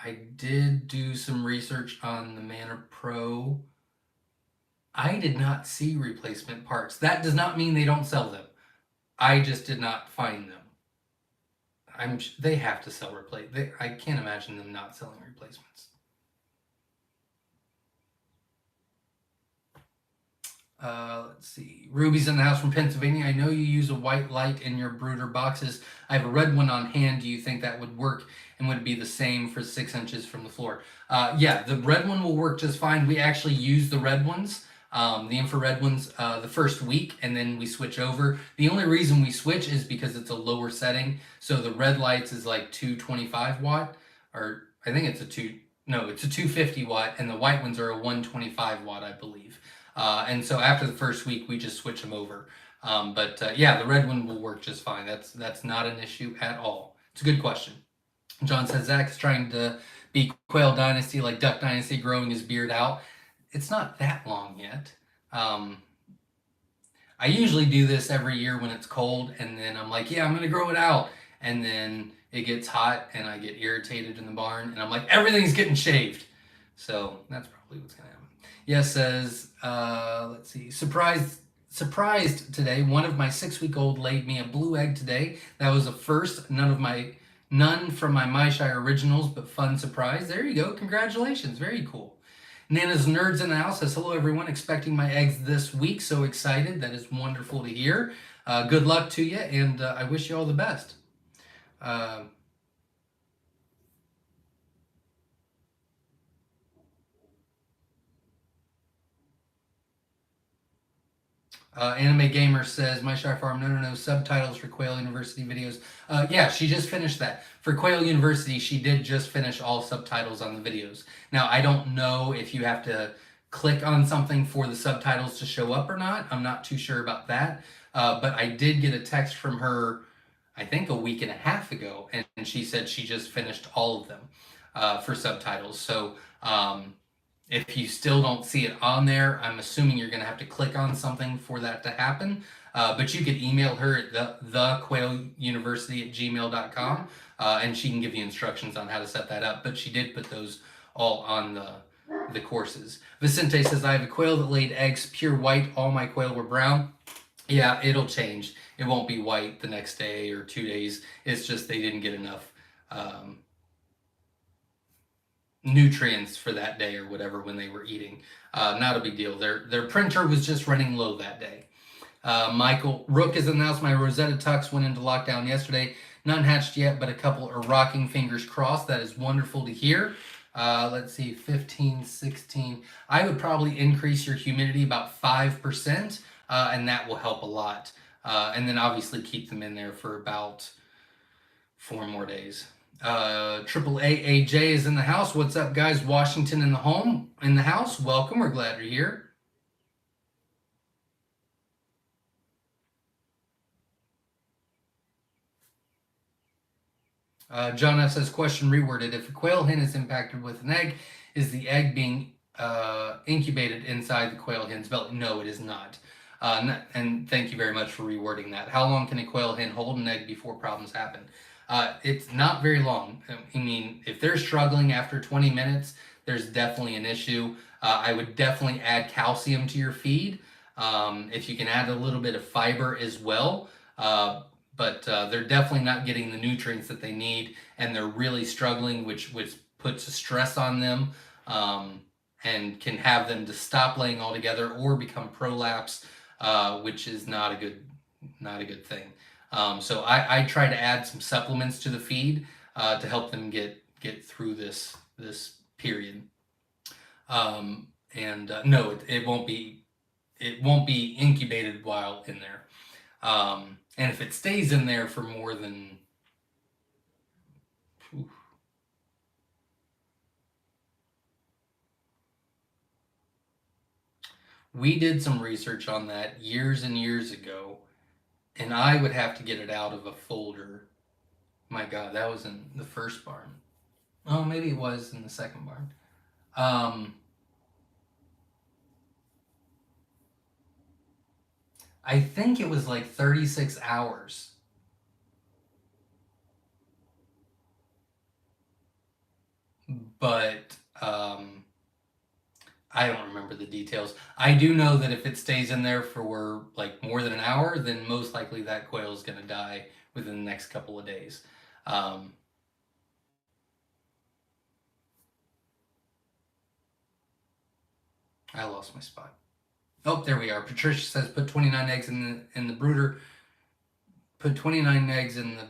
I did do some research on the Mana Pro. I did not see replacement parts. That does not mean they don't sell them. I just did not find them. They have to sell I can't imagine them not selling replacements. Let's see. Ruby's in the house from Pennsylvania. I know you use a white light in your brooder boxes. I have a red one on hand. Do you think that would work? And would it be the same for 6 inches from the floor? Yeah, the red one will work just fine. We actually use the red ones, the infrared ones, the first week, and then we switch over. The only reason we switch is because it's a lower setting. So the red lights is like 225 watt, or I think it's it's a 250 watt, and the white ones are a 125 watt, I believe. And so after the first week, we just switch them over. Yeah, the red one will work just fine. That's not an issue at all. It's a good question. John says, Zach's trying to be Quail Dynasty like Duck Dynasty, growing his beard out. It's not that long yet. I usually do this every year when it's cold, and then I'm like, yeah, I'm going to grow it out. And then it gets hot, and I get irritated in the barn, and I'm like, everything's getting shaved. So that's probably what's going to happen. Yes, says, let's see, surprised today. One of my 6-week-old laid me a blue egg today. That was a first. None from my Myshire originals, but fun surprise. There you go. Congratulations. Very cool. Nana's Nerds in the house says, hello, everyone. Expecting my eggs this week. So excited. That is wonderful to hear. Good luck to you, and I wish you all the best. Anime Gamer says, Myshire Farm, no, subtitles for Quail University videos. Yeah, she just finished that. For Quail University, she did just finish all subtitles on the videos. Now, I don't know if you have to click on something for the subtitles to show up or not. I'm not too sure about that. But I did get a text from her, I think a week and a half ago, and she said she just finished all of them for subtitles. So, if you still don't see it on there, I'm assuming you're going to have to click on something for that to happen. But you could email her at thequailuniversity@gmail.com, and she can give you instructions on how to set that up. But she did put those all on the courses. Vicente says, I have a quail that laid eggs pure white. All my quail were brown. Yeah, it'll change. It won't be white the next day or 2 days. It's just they didn't get enough nutrients for that day or whatever when they were eating. Not a big deal. Their printer was just running low that day. Michael Rook has announced my Rosetta Tucks went into lockdown yesterday. None hatched yet, but a couple are rocking, fingers crossed. That is wonderful to hear. Let's see, 15, 16. I would probably increase your humidity about 5%, and that will help a lot. And then obviously keep them in there for about 4 more days. Triple AAJ is in the house. What's up, guys? Washington in the house. Welcome. We're glad you're here. John F says, question reworded. If a quail hen is impacted with an egg, is the egg being incubated inside the quail hen's belly? No, it is not. And thank you very much for rewording that. How long can a quail hen hold an egg before problems happen? It's not very long. I mean, if they're struggling after 20 minutes, there's definitely an issue. I would definitely add calcium to your feed. If you can add a little bit of fiber as well. But they're definitely not getting the nutrients that they need, and they're really struggling, which puts a stress on them, and can have them to stop laying altogether or become prolapse, which is not a good thing. So I try to add some supplements to the feed to help them get through this period. No, it won't be incubated while in there. And if it stays in there for more than we did some research on that years and years ago, and I would have to get it out of a folder. My God, that was in the first barn. Oh, maybe it was in the second barn. I think it was like 36 hours. But I don't remember the details. I do know that if it stays in there for like more than an hour, then most likely that quail is going to die within the next couple of days. I lost my spot. Oh, there we are. Patricia says put 29 eggs in the brooder. Put 29 eggs in the,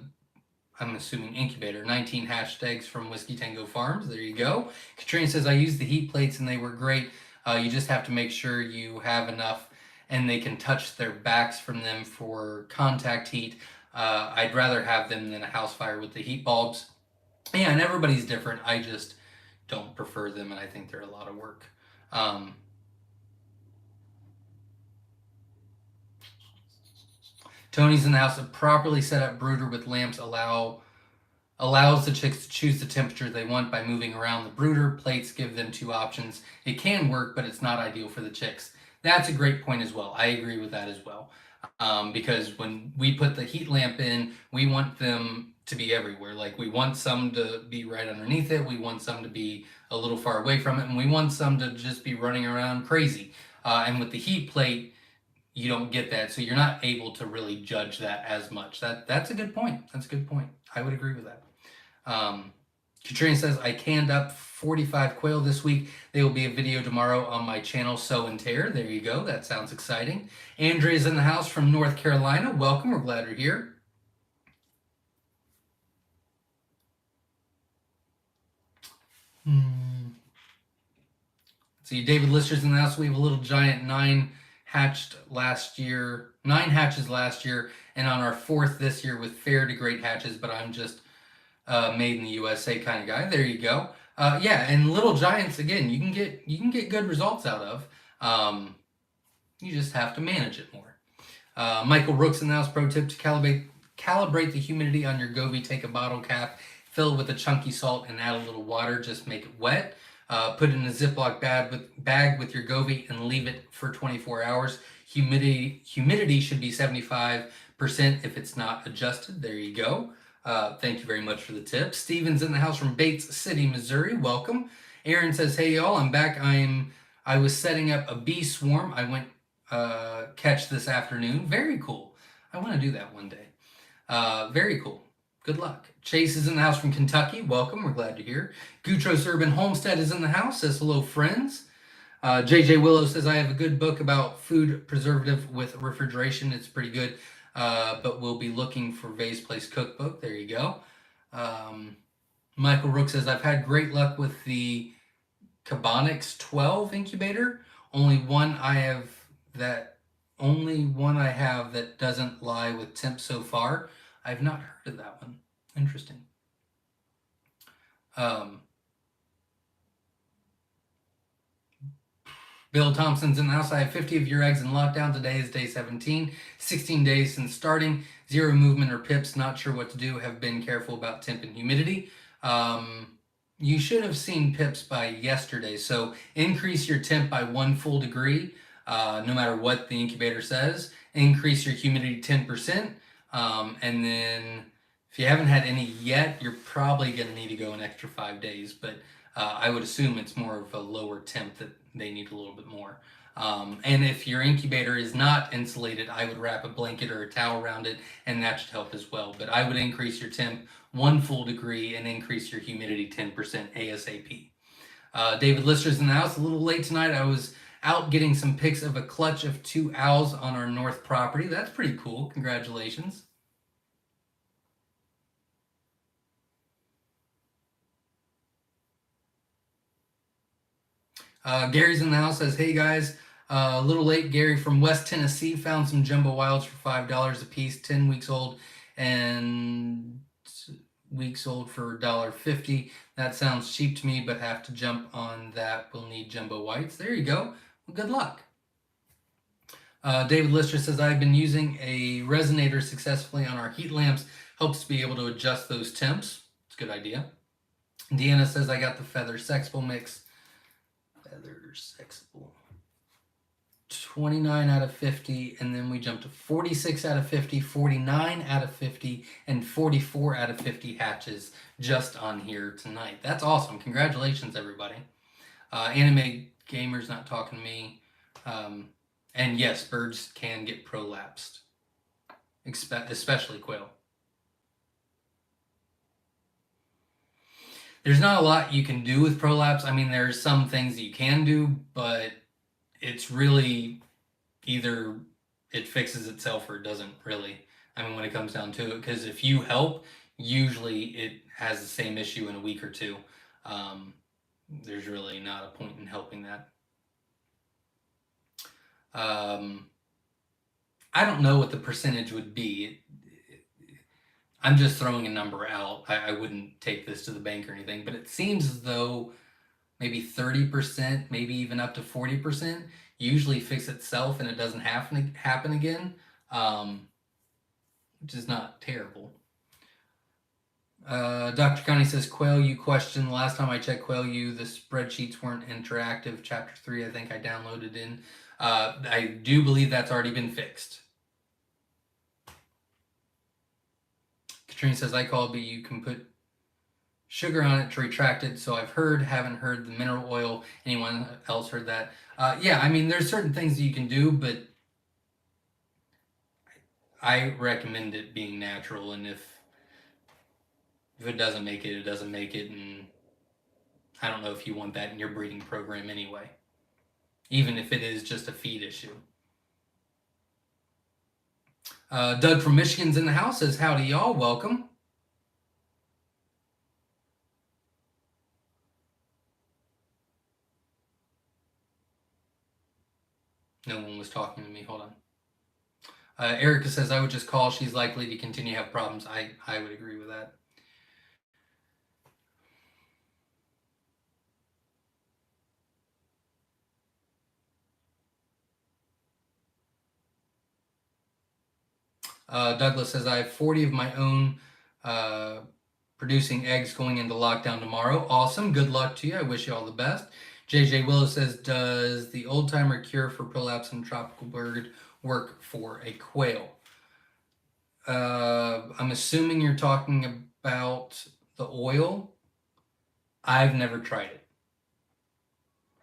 I'm assuming, incubator. 19 hatched eggs from Whiskey Tango Farms. There you go. Katrina says I used the heat plates and they were great. You just have to make sure you have enough and they can touch their backs from them for contact heat. I'd rather have them than a house fire with the heat bulbs. Yeah, and everybody's different. I just don't prefer them, and I think they're a lot of work. Tony's in the house. A properly set up brooder with lamps allows the chicks to choose the temperature they want by moving around the brooder. Plates give them 2 options. It can work, but it's not ideal for the chicks. That's a great point as well. I agree with that as well. Because when we put the heat lamp in, we want them to be everywhere. Like, we want some to be right underneath it. We want some to be a little far away from it. And we want some to just be running around crazy. And with the heat plate, you don't get that. So you're not able to really judge that as much. That's a good point. That's a good point. I would agree with that. Katrina says, I canned up 45 quail this week. There will be a video tomorrow on my channel, Sow and Tear. There you go. That sounds exciting. Andrea's in the house from North Carolina. Welcome. We're glad you're here. See, David Lister's in the house. We have a little giant 9 hatched last year, 9 hatches last year, and on our 4th this year with fair to great hatches, but I'm just made in the USA kind of guy. There you go. Yeah, and Little Giants, again, you can get good results out of. You just have to manage it more. Michael Rooks in the house. Pro tip to calibrate the humidity on your Govee. Take a bottle cap, fill it with a chunky salt, and add a little water. Just make it wet. Put it in a Ziploc bag with your Govee and leave it for 24 hours. Humidity should be 75% if it's not adjusted. There you go. Thank you very much for the tip. Steven's in the house from Bates City, Missouri. Welcome. Aaron says, hey y'all, I'm back. I was setting up a bee swarm. I went catch this afternoon. Very cool. I want to do that one day. Very cool. Good luck. Chase is in the house from Kentucky. Welcome. We're glad to hear. Gutros Urban Homestead is in the house. Says hello, friends. JJ Willow says, I have a good book about food preservative with refrigeration. It's pretty good, but we'll be looking for Vay's Place cookbook. There you go. Michael Rook says, I've had great luck with the Cabonix 12 incubator. Only one I have that doesn't lie with temp so far. I've not heard of that one. Interesting. Bill Thompson's in the house. I have 50 of your eggs in lockdown. Today is day 17. 16 days since starting. 0 movement or pips. Not sure what to do. Have been careful about temp and humidity. You should have seen pips by yesterday. So increase your temp by 1 full degree, no matter what the incubator says. Increase your humidity 10%. And then if you haven't had any yet, you're probably going to need to go an extra 5 days. But I would assume it's more of a lower temp that they need a little bit more. And if your incubator is not insulated, I would wrap a blanket or a towel around it, and that should help as well. But I would increase your temp 1 full degree and increase your humidity 10% ASAP. David Lister's in the house. A little late tonight. I was out getting some pics of a clutch of 2 owls on our north property. That's pretty cool. Congratulations. Gary's in the house. Says, hey guys, a little late. Gary from West Tennessee found some jumbo wilds for $5 a piece, 10 weeks old and weeks old for $1.50. That sounds cheap to me, but have to jump on that. We'll need jumbo whites. There you go. Well, good luck. David Lister says, I've been using a resonator successfully on our heat lamps. Helps to be able to adjust those temps. It's a good idea. Deanna says, I got the Feather Sexable mix. Feather Sexable. 29 out of 50, and then we jump to 46 out of 50, 49 out of 50, and 44 out of 50 hatches just on here tonight. That's awesome. Congratulations, everybody. Anime Gamer's not talking to me. And yes, birds can get prolapsed, especially quail. There's not a lot you can do with prolapse. I mean, there's some things that you can do, but it's really either it fixes itself or it doesn't really. I mean, when it comes down to it, because if you help, usually it has the same issue in a week or two. There's really not a point in helping that. I don't know what the percentage would be. I'm just throwing a number out. I wouldn't take this to the bank or anything, but it seems as though maybe 30%, maybe even up to 40% usually fix itself and it doesn't happen again, which is not terrible. Dr. Connie says, Quail U question. Last time I checked Quail U, the spreadsheets weren't interactive. Chapter 3, I think I downloaded in. I do believe that's already been fixed. Katrina says, I called, but you can put sugar on it to retract it. So I've heard, haven't heard the mineral oil. Anyone else heard that? Yeah, I mean, there's certain things that you can do, but I recommend it being natural. And if it doesn't make it, it doesn't make it. And I don't know if you want that in your breeding program anyway, even if it is just a feed issue. Doug from Michigan's in the house. Says, howdy y'all, welcome. No one was talking to me. Hold on. Erica says, I would just call. She's likely to continue to have problems. I would agree with that. Douglas says, I have 40 of my own producing eggs going into lockdown tomorrow. Awesome. Good luck to you. I wish you all the best. JJ Willow says, does the old timer cure for prolapse and tropical bird work for a quail? I'm assuming you're talking about the oil. I've never tried it,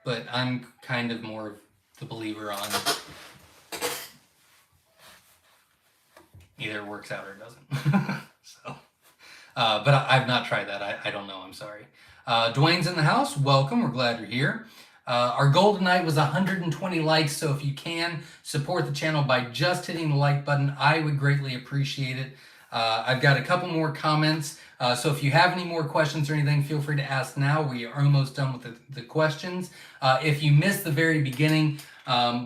but I'm kind of more of the believer on either works out or doesn't. So, but I've not tried that. I don't know. I'm sorry. Dwayne's in the house. Welcome. We're glad you're here. Our goal tonight was 120 likes, so if you can support the channel by just hitting the like button, I would greatly appreciate it. I've got a couple more comments, so if you have any more questions or anything, feel free to ask now. We are almost done with the questions. If you missed the very beginning,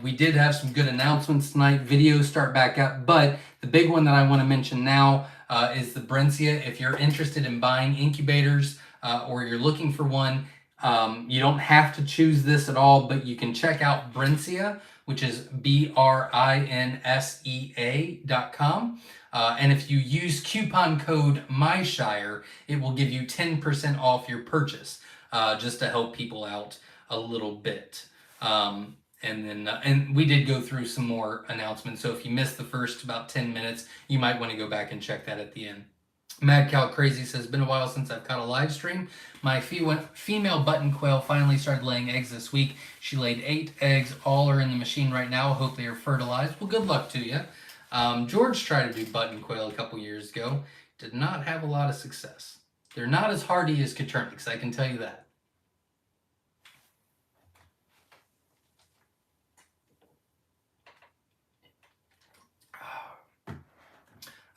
we did have some good announcements tonight. Videos start back up, but the big one that I want to mention now is the Brincis. If you're interested in buying incubators or you're looking for one, you don't have to choose this at all, but you can check out Brincis, which is BRINSEA.com. And if you use coupon code MYSHIRE, it will give you 10% off your purchase, just to help people out a little bit. And we did go through some more announcements, so if you missed the first about 10 minutes, you might want to go back and check that at the end. Mad Cow Crazy says, been a while since I've caught a live stream. My female button quail finally started laying eggs this week. She laid 8 eggs. All are in the machine right now. Hope they are fertilized. Well, good luck to you. George tried to do button quail a couple years ago. Did not have a lot of success. They're not as hardy as Cotermix, I can tell you that.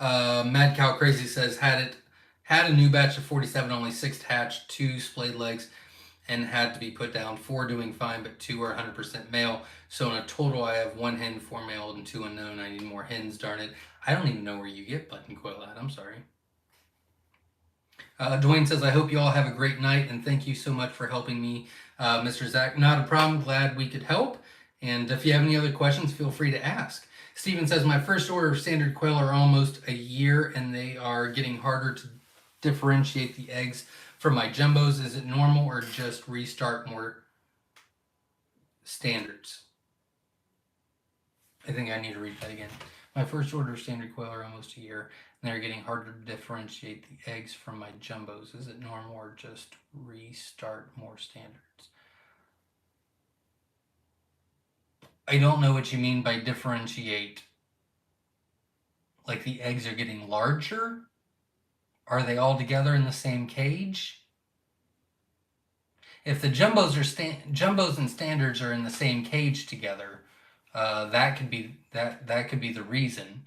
Mad Cow Crazy says, had a new batch of 47, only 6 hatched, 2 splayed legs, and had to be put down. 4 doing fine, but 2 are 100% male. So in a total, I have 1 hen, 4 male, and 2 unknown. I need more hens, darn it. I don't even know where you get button quail at. I'm sorry. Dwayne says, I hope you all have a great night, and thank you so much for helping me, Mr. Zach. Not a problem. Glad we could help. And if you have any other questions, feel free to ask. Steven says, my first order of standard quail are almost a year, and they are getting harder to differentiate the eggs from my jumbos. Is it normal or just restart more standards? I think I need to read that again. My first order of standard quail are almost a year, and they're getting harder to differentiate the eggs from my jumbos. Is it normal or just restart more standards? I don't know what you mean by differentiate. Like the eggs are getting larger? Are they all together in the same cage? If the jumbos and standards are in the same cage together, that could be the reason.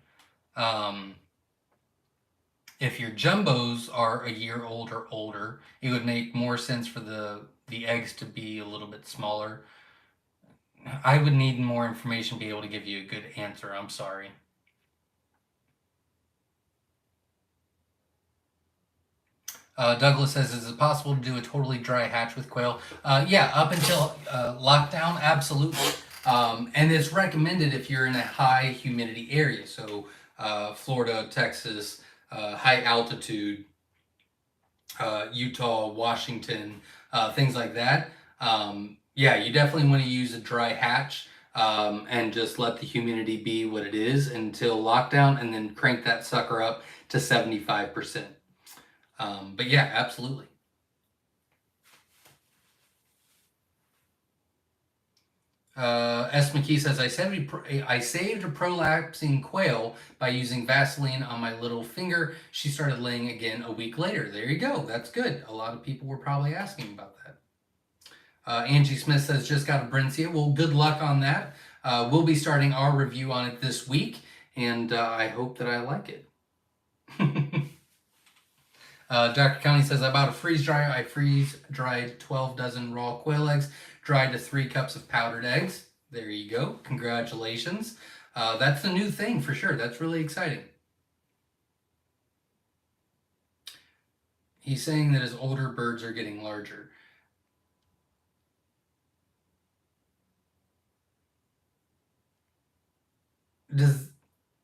If your jumbos are a year old or older, it would make more sense for the eggs to be a little bit smaller. I would need more information to be able to give you a good answer. I'm sorry. Douglas says, is it possible to do a totally dry hatch with quail? Yeah, up until lockdown, absolutely. And it's recommended if you're in a high humidity area. So Florida, Texas, high altitude, Utah, Washington, things like that. Yeah, you definitely want to use a dry hatch and just let the humidity be what it is until lockdown, and then crank that sucker up to 75%. But yeah, absolutely. S. McKee says, I saved a prolapsing quail by using Vaseline on my little finger. She started laying again a week later. There you go. That's good. A lot of people were probably asking about that. Angie Smith says, just got a Brincis. Well, good luck on that. We'll be starting our review on it this week, and I hope that I like it. Dr. County says, I bought a freeze dryer. I freeze dried 12 dozen raw quail eggs, dried to 3 cups of powdered eggs. There you go. Congratulations. That's the new thing for sure. That's really exciting. He's saying that his older birds are getting larger.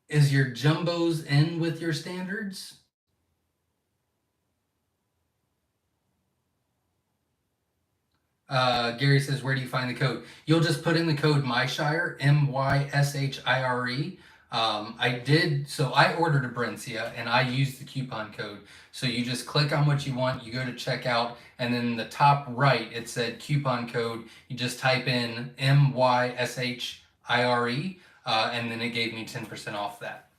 Is your jumbos in with your standards? Gary says, where do you find the code? You'll just put in the code Myshire, Myshire. So I ordered a Brincia and I used the coupon code. So you just click on what you want, you go to checkout, and then in the top right, it said coupon code. You just type in Myshire, and then it gave me 10% off that.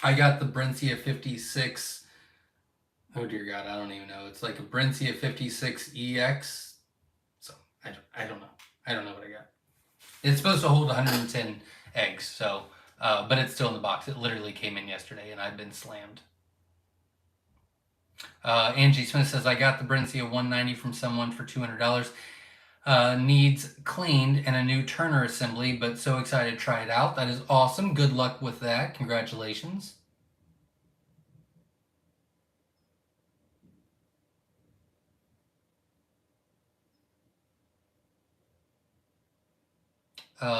I got the Brincia 56. Oh dear God, I don't even know. It's like a Brincia 56 EX. I don't know. I don't know what I got. It's supposed to hold 110 eggs, so, but it's still in the box. It literally came in yesterday, and I've been slammed. Angie Smith says, I got the Brincia 190 from someone for $200. Needs cleaned and a new turner assembly, but so excited to try it out. That is awesome. Good luck with that. Congratulations.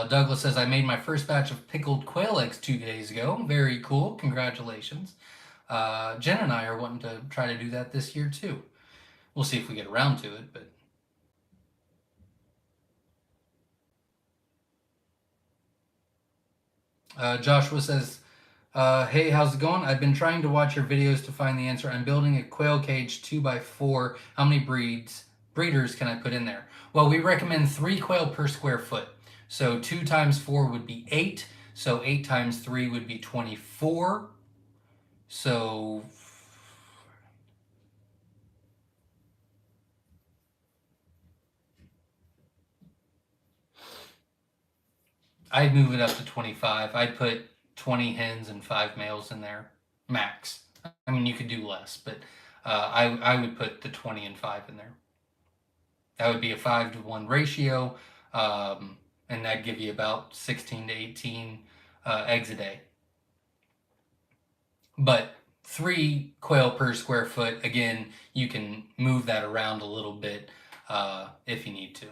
Douglas says, I made my first batch of pickled quail eggs 2 days ago. Very cool. Congratulations. Jen and I are wanting to try to do that this year too. We'll see if we get around to it, but Joshua says, hey, how's it going? I've been trying to watch your videos to find the answer. I'm building a quail cage 2x4. How many breeders can I put in there? Well, we recommend 3 quail per square foot. So 2 times 4 would be 8. So 8 times 3 would be 24. So I'd move it up to 25. I'd put 20 hens and 5 males in there, max. I mean, you could do less, but I would put the 20 and 5 in there. That would be a 5-to-1 ratio, and that'd give you about 16 to 18 eggs a day. But 3 quail per square foot, again, you can move that around a little bit if you need to.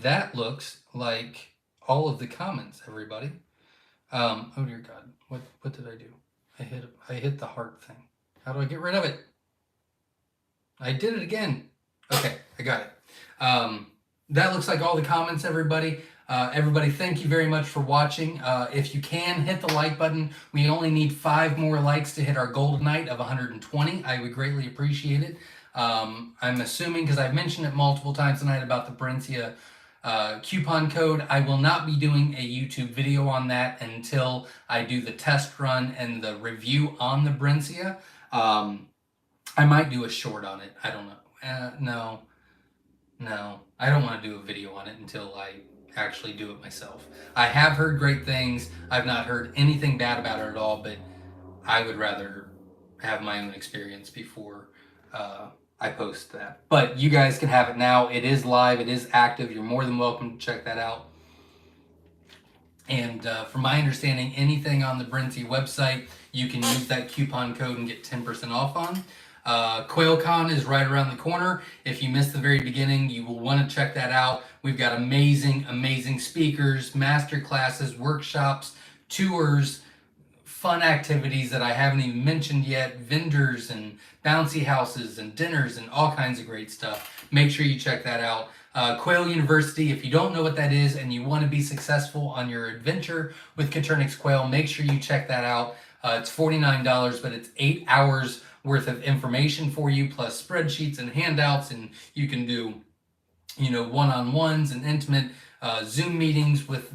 That looks like all of the comments, everybody. Oh dear God, what did I do? I hit the heart thing. How do I get rid of it? I did it again. Okay, I got it. That looks like all the comments, everybody. Everybody, thank you very much for watching. If you can, hit the like button. We only need 5 more likes to hit our goal tonight of 120. I would greatly appreciate it. I'm assuming, because I've mentioned it multiple times tonight about the Brincia coupon code, I will not be doing a YouTube video on that until I do the test run and the review on the Brincia. I might do a short on it. I don't know. No, I don't want to do a video on it until I actually do it myself. I have heard great things. I've not heard anything bad about it at all, but I would rather have my own experience before I post that. But you guys can have it now. It is live. It is active. You're more than welcome to check that out. And from my understanding, anything on the Brincis website, you can use that coupon code and get 10% off on. QuailCon is right around the corner. If you missed the very beginning, you will want to check that out. We've got amazing speakers, master classes, workshops, tours, fun activities that I haven't even mentioned yet, vendors and bouncy houses and dinners and all kinds of great stuff. Make sure you check that out. Quail University, if you don't know what that is and you want to be successful on your adventure with Coturnix quail, make sure you check that out. It's $49, but it's 8 hours worth of information for you, plus spreadsheets and handouts, and you can do, one-on-ones and intimate Zoom meetings with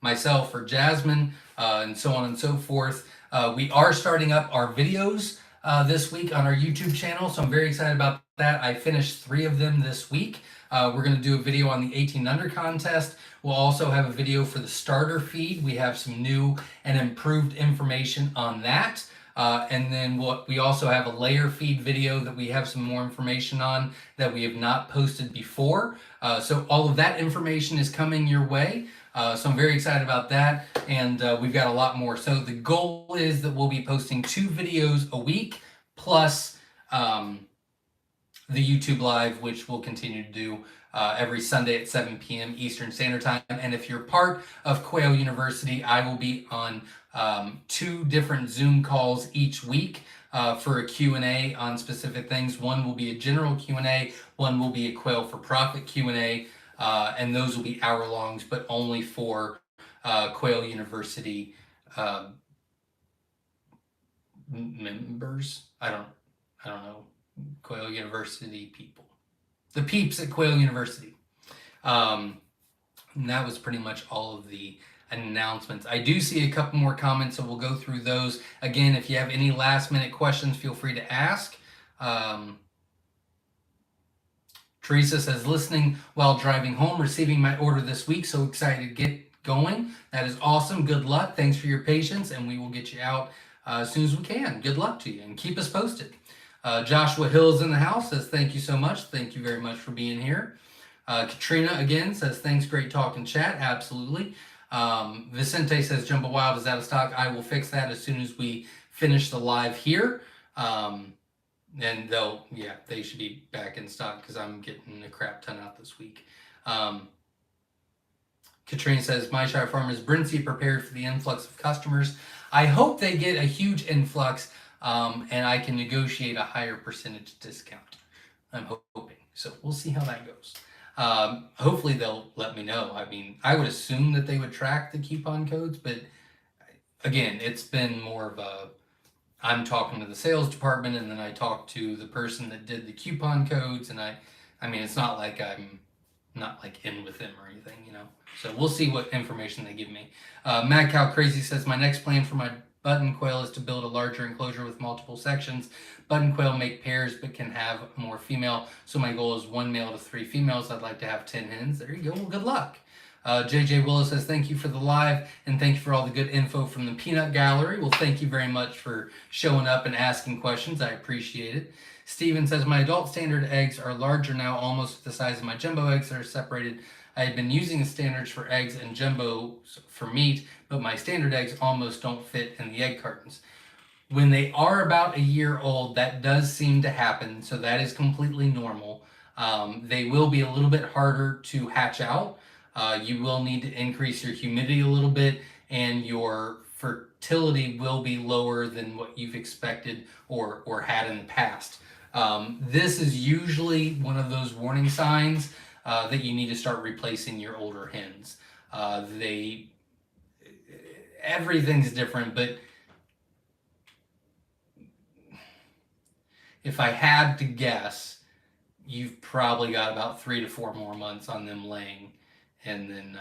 myself or Jasmine, and so on and so forth. We are starting up our videos this week on our YouTube channel, so I'm very excited about that. I finished 3 of them this week. We're going to do a video on the 18 under contest. We'll also have a video for the starter feed. We have some new and improved information on that. And then we also have a layer feed video that we have some more information on that we have not posted before. So all of that information is coming your way. So I'm very excited about that, and we've got a lot more. So the goal is that we'll be posting 2 videos a week, plus the YouTube Live, which we'll continue to do every Sunday at 7 p.m. Eastern Standard Time. And if you're part of Quail University, I will be on 2 different Zoom calls each week for a Q&A on specific things. One will be a general Q&A, one will be a Quail for Profit Q&A, and those will be hour-longs, but only for Quail University members. I don't know. Quail University people. The peeps at Quail University. And that was pretty much all of the announcements. I do see a couple more comments, so we'll go through those. Again, if you have any last minute questions, feel free to ask. Teresa says, listening while driving home, receiving my order this week. So excited to get going. That is awesome. Good luck. Thanks for your patience, and we will get you out as soon as we can. Good luck to you, and keep us posted. Joshua Hill's in the house, says thank you so much. Thank you very much for being here. Katrina again says thanks, great talk and chat. Absolutely. Vicente says Jumbo Wild is out of stock. I will fix that as soon as we finish the live here. And they should be back in stock because I'm getting a crap ton out this week. Katrina says Myshire Farm is Brincis prepared for the influx of customers. I hope they get a huge influx. And I can negotiate a higher percentage discount. I'm hoping. So we'll see how that goes. Hopefully they'll let me know. I mean, I would assume that they would track the coupon codes, but again, it's been more of a, I'm talking to the sales department, and then I talk to the person that did the coupon codes, and I mean, it's not like I'm not like in with them or anything, you know. So we'll see what information they give me. Mad Cow Crazy says my next plan for my button quail is to build a larger enclosure with multiple sections. Button quail make pairs but can have more female, so my goal is 1 male to 3 females. I'd like to have 10 hens. There you go. Well, good luck. JJ Willow says thank you for the live and thank you for all the good info from the peanut gallery. Well, thank you very much for showing up and asking questions. I appreciate it. Steven says my adult standard eggs are larger now, almost the size of my jumbo eggs that are separated. I had been using the standards for eggs and jumbo for meat, but my standard eggs almost don't fit in the egg cartons. When they are about a year old, that does seem to happen, so that is completely normal. They will be a little bit harder to hatch out. You will need to increase your humidity a little bit, and your fertility will be lower than what you've expected or had in the past. This is usually one of those warning signs that you need to start replacing your older hens. Everything's different, but if I had to guess, you've probably got about 3 to 4 more months on them laying, and then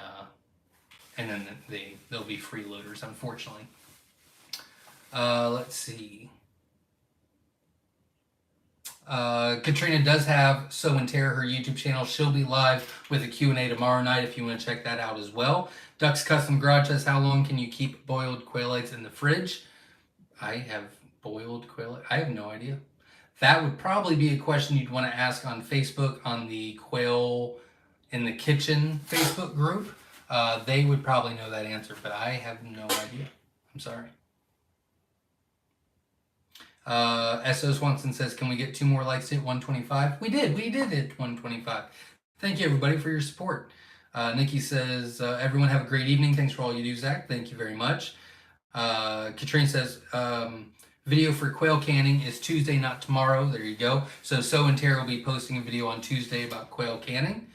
they'll be freeloaders, unfortunately. Let's see. Katrina does have Sow and Tear, her YouTube channel. She'll be live with a Q&A tomorrow night if you want to check that out as well. Duck's Custom Garage says, how long can you keep boiled quail eggs in the fridge? I have boiled quail eggs. I have no idea. That would probably be a question you'd want to ask on Facebook, on the Quail in the Kitchen Facebook group. They would probably know that answer, but I have no idea. I'm sorry. S.O. Swanson says, can we get 2 more likes to hit 125? We did hit 125. Thank you, everybody, for your support. Nikki says, everyone have a great evening. Thanks for all you do, Zach. Thank you very much. Katrina says, video for quail canning is Tuesday, not tomorrow. There you go. So Sow and Tear will be posting a video on Tuesday about quail canning.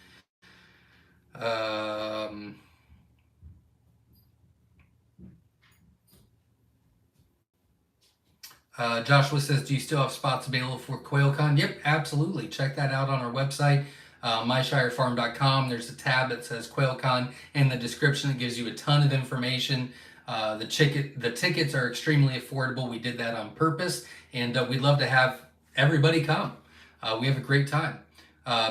Joshua says, do you still have spots available for QuailCon? Yep, absolutely. Check that out on our website, myshirefarm.com. There's a tab that says QuailCon in the description. It gives you a ton of information. The tickets are extremely affordable. We did that on purpose, and we'd love to have everybody come. We have a great time.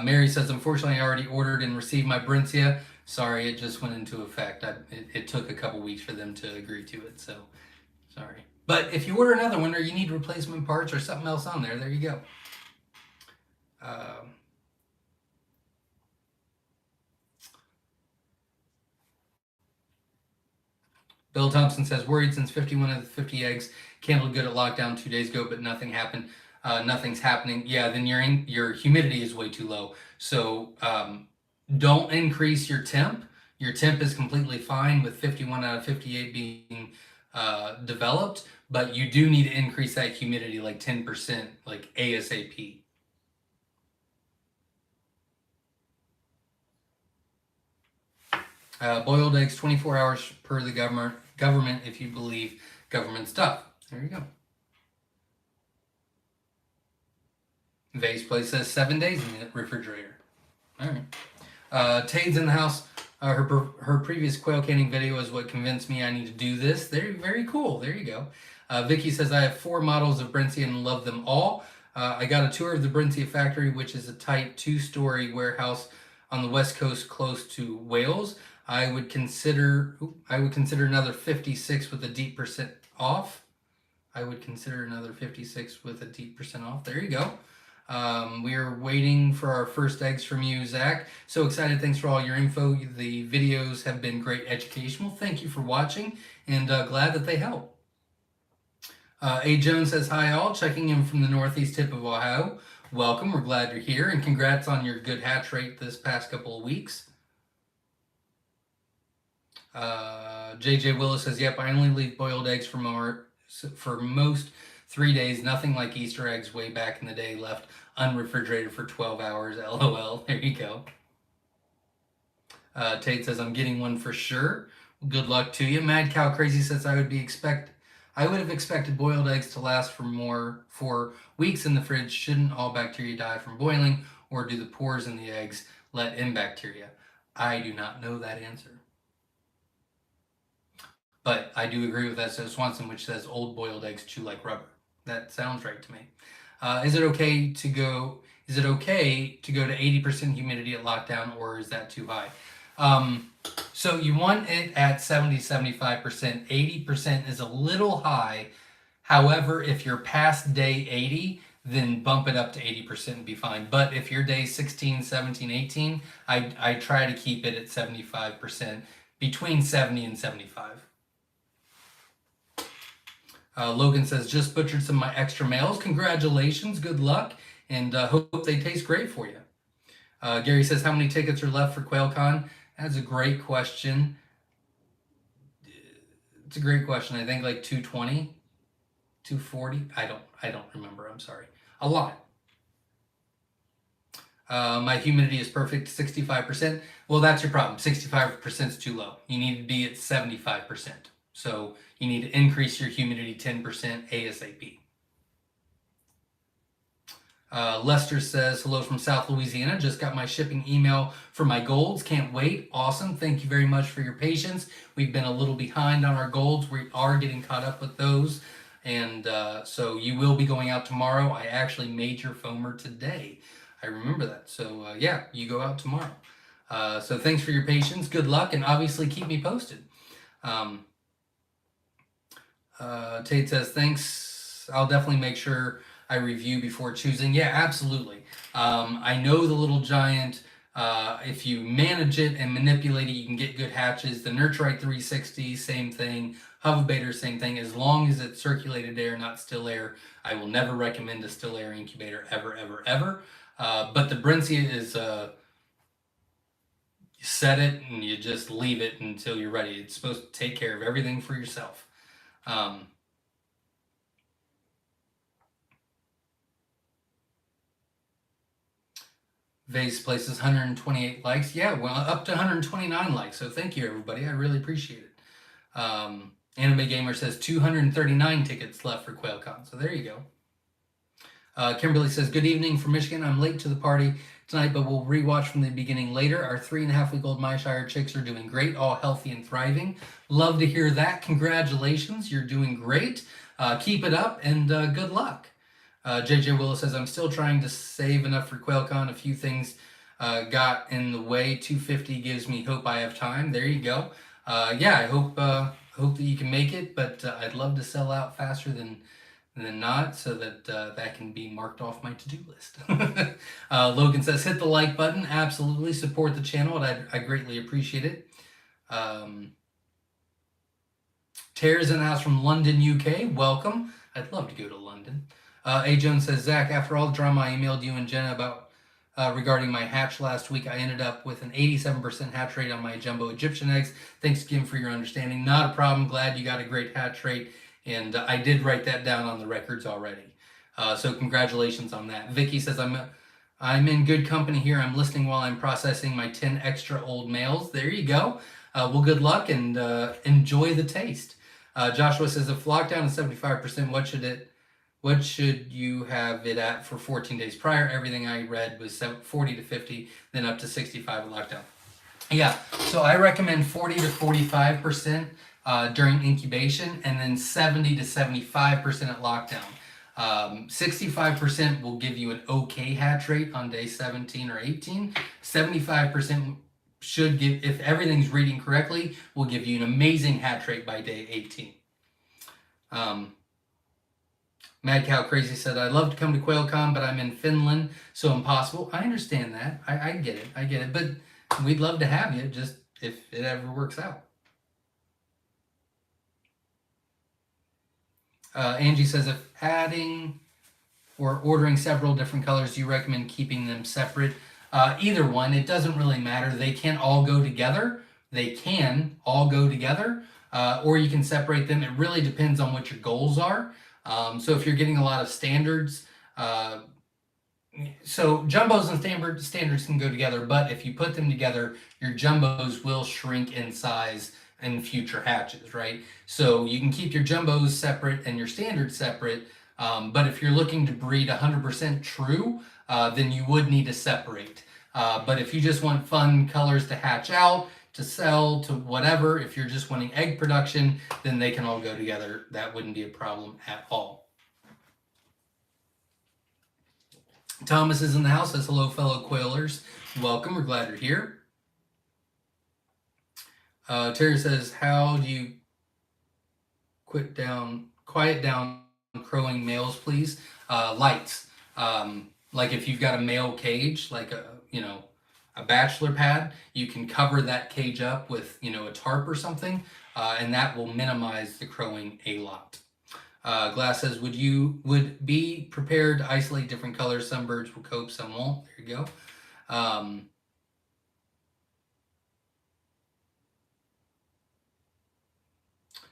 Mary says, unfortunately, I already ordered and received my Brincis. Sorry, it just went into effect. It took a couple weeks for them to agree to it, so sorry. But if you order another one or you need replacement parts or something else on there you go. Bill Thompson says, worried since 51 of the 50 eggs candled good at lockdown 2 days ago, but nothing happened. Nothing's happening. Yeah, then your humidity is way too low. So don't increase your temp. Your temp is completely fine with 51 out of 58 being developed, but you do need to increase that humidity like 10%, like ASAP. Boiled eggs 24 hours per the government if you believe government stuff. There you go. Vase Place says 7 days in the refrigerator. All right. Tade's in the house. Her previous quail canning video is what convinced me I need to do this. They're very cool. There you go. Vicky says, I have 4 models of Brincis and love them all. I got a tour of the Brincis factory, which is a tight 2-story warehouse on the west coast close to Wales. I would consider another 56 with a deep % off. I would consider another 56 with a deep % off. There you go. We are waiting for our first eggs from you, Zach. So excited. Thanks for all your info. The videos have been great educational. Thank you for watching, and glad that they help. A. Jones says, hi all, checking in from the northeast tip of Ohio. Welcome. We're glad you're here, and congrats on your good hatch rate this past couple of weeks. JJ Willis says, yep, I only leave boiled eggs for most 3 days. Nothing like Easter eggs way back in the day left unrefrigerated for 12 hours. LOL. There you go. Tate says, I'm getting one for sure. Good luck to you. Mad Cow Crazy says, I would have expected boiled eggs to last for weeks in the fridge. Shouldn't all bacteria die from boiling, or do the pores in the eggs let in bacteria? I do not know that answer. But I do agree with S.O. Swanson, which says old boiled eggs chew like rubber. That sounds right to me. Is it okay to go to 80% humidity at lockdown, or is that too high? So you want it at 70-75%. 80% is a little high. However, if you're past day 80, then bump it up to 80% and be fine. But if you're day 16, 17, 18, I try to keep it at 75%, between 70 and 75. Logan says, just butchered some of my extra males. Congratulations, good luck, and hope they taste great for you. Gary says, how many tickets are left for QuailCon? That's a great question. It's a great question. I think like 220, 240. I don't remember. I'm sorry. A lot. My humidity is perfect, 65%. Well, that's your problem. 65% is too low. You need to be at 75%. So you need to increase your humidity 10% ASAP. Lester says, hello from South Louisiana. Just got my shipping email for my golds. Can't wait. Awesome. Thank you very much for your patience. We've been a little behind on our golds. We are getting caught up with those. And so you will be going out tomorrow. I actually made your foamer today. I remember that. So yeah, you go out tomorrow. So thanks for your patience. Good luck. And obviously keep me posted. Tate says, thanks. I'll definitely make sure I review before choosing. Yeah, absolutely. I know the Little Giant, if you manage it and manipulate it, you can get good hatches. The Nurturite 360, same thing. Hovabator, same thing. As long as it's circulated air, not still air, I will never recommend a still air incubator ever, ever, ever. But the Brincis is, you set it and you just leave it until you're ready. It's supposed to take care of everything for yourself. Vase places 128 likes. Yeah, well, up to 129 likes. So thank you, everybody. I really appreciate it. Anime Gamer says 239 tickets left for QuailCon. So there you go. Kimberly says, good evening from Michigan. I'm late to the party tonight, but we'll rewatch from the beginning later. Our 3.5-week-old Myshire chicks are doing great, all healthy and thriving. Love to hear that. Congratulations. You're doing great. Keep it up, and good luck. JJ Willis says, I'm still trying to save enough for QuailCon. A few things got in the way. 250 gives me hope I have time. There you go. Yeah, I hope that you can make it, but I'd love to sell out faster than not, so that that can be marked off my to-do list. Logan says, hit the like button. Absolutely. Support the channel, and I greatly appreciate it. Tara's in the house from London, UK. Welcome. I'd love to go to London. A. Jones says, Zach, after all the drama I emailed you and Jenna about regarding my hatch last week, I ended up with an 87% hatch rate on my jumbo Egyptian eggs. Thanks again for your understanding. Not a problem. Glad you got a great hatch rate. And I did write that down on the records already. So congratulations on that. Vicky says, I'm in good company here. I'm listening while I'm processing my 10 extra old males. There you go. Well, good luck and enjoy the taste. Joshua says, if lockdown is 75%, what should you have it at for 14 days prior? Everything I read was 40 to 50, then up to 65 at lockdown. Yeah, so I recommend 40 to 45% during incubation, and then 70 to 75% at lockdown. 65% will give you an okay hatch rate on day 17 or 18. 75% should give, if everything's reading correctly, will give you an amazing hatch rate by day 18. Mad Cow Crazy said, I'd love to come to QuailCon, but I'm in Finland, so impossible. I understand that. I get it. But we'd love to have you, just if it ever works out. Angie says, if adding or ordering several different colors, do you recommend keeping them separate? Either one, it doesn't really matter. They can all go together. Or you can separate them. It really depends on what your goals are. So if you're getting a lot of standards, so jumbos and standards can go together, but if you put them together, your jumbos will shrink in size in future hatches, right? So you can keep your jumbos separate and your standards separate, but if you're looking to breed 100% true, then you would need to separate. But if you just want fun colors to hatch out, to sell, to whatever, if you're just wanting egg production, then they can all go together. That wouldn't be a problem at all. Thomas is in the house, says, hello, fellow quailers. Welcome, we're glad you're here. Terry says, how do you quiet down crowing males, please? Lights. Like if you've got a male cage, like a bachelor pad, you can cover that cage up with, a tarp or something, and that will minimize the crowing a lot. Glass says, would be prepared to isolate different colors. Some birds will cope, some won't. There you go.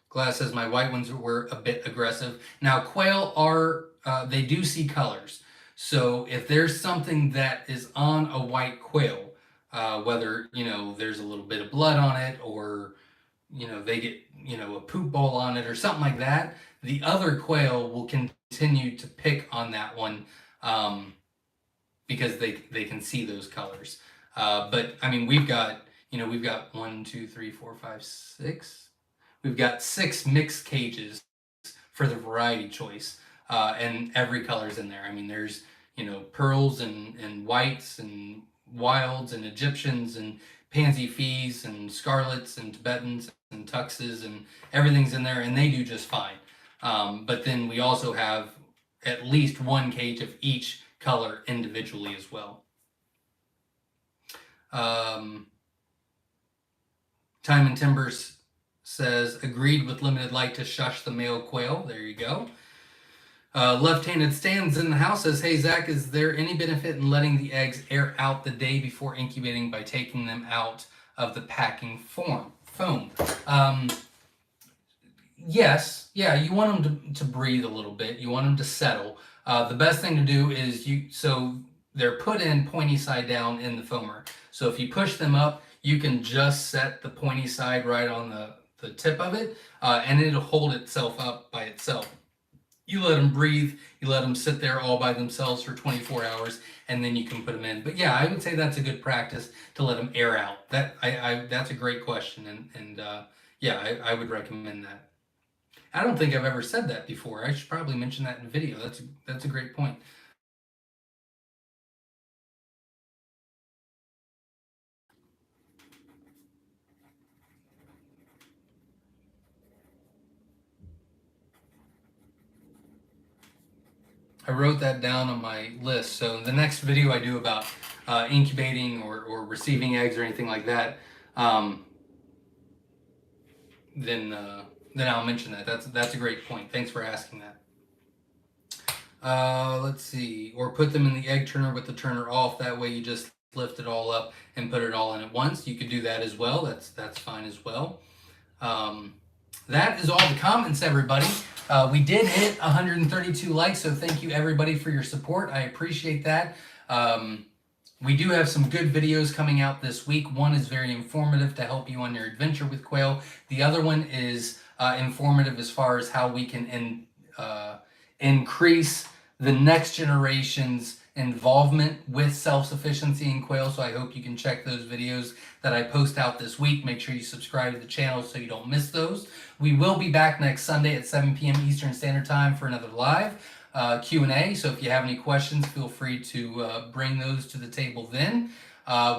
Glass says, my white ones were a bit aggressive. Now, quail they do see colors. So if there's something that is on a white quail, whether, there's a little bit of blood on it, or, they get, a poop bowl on it or something like that, the other quail will continue to pick on that one, because they can see those colors. But I mean, we've got 1, 2, 3, 4, 5, 6. We've got 6 mixed cages for the variety choice, and every color's in there. I mean, there's, pearls and whites and wilds and Egyptians and pansy fees and scarlets and Tibetans and tuxes, and everything's in there, and they do just fine. But then we also have at least 1 cage of each color individually as well. Time and Timbers says, agreed with limited light to shush the male quail. There you go. Left-handed Stands in the house says, hey, Zach, is there any benefit in letting the eggs air out the day before incubating by taking them out of the packing foam? Yes. Yeah, you want them to breathe a little bit. You want them to settle. The best thing to do is so they're put in pointy side down in the foamer. So if you push them up, you can just set the pointy side right on the tip of it, and it'll hold itself up by itself. You let them breathe, you let them sit there all by themselves for 24 hours, and then you can put them in. But yeah, I would say that's a good practice to let them air out. That's a great question, and yeah, I would recommend that. I don't think I've ever said that before. I should probably mention that in video. That's a great point. I wrote that down on my list. So the next video I do about incubating or receiving eggs or anything like that, then I'll mention that. That's a great point. Thanks for asking that. Let's see. Or put them in the egg turner with the turner off. That way you just lift it all up and put it all in at once. You could do that as well. That's fine as well. That is all the comments, everybody. We did hit 132 likes, so thank you everybody for your support. I appreciate that. We do have some good videos coming out this week. One is very informative to help you on your adventure with quail. The other one is informative as far as how we can increase the next generation's involvement with self-sufficiency in quail. So I hope you can check those videos that I post out this week. Make sure you subscribe to the channel so you don't miss those. We will be back next Sunday at 7 p.m. Eastern Standard Time for another live Q&A. So if you have any questions, feel free to bring those to the table then.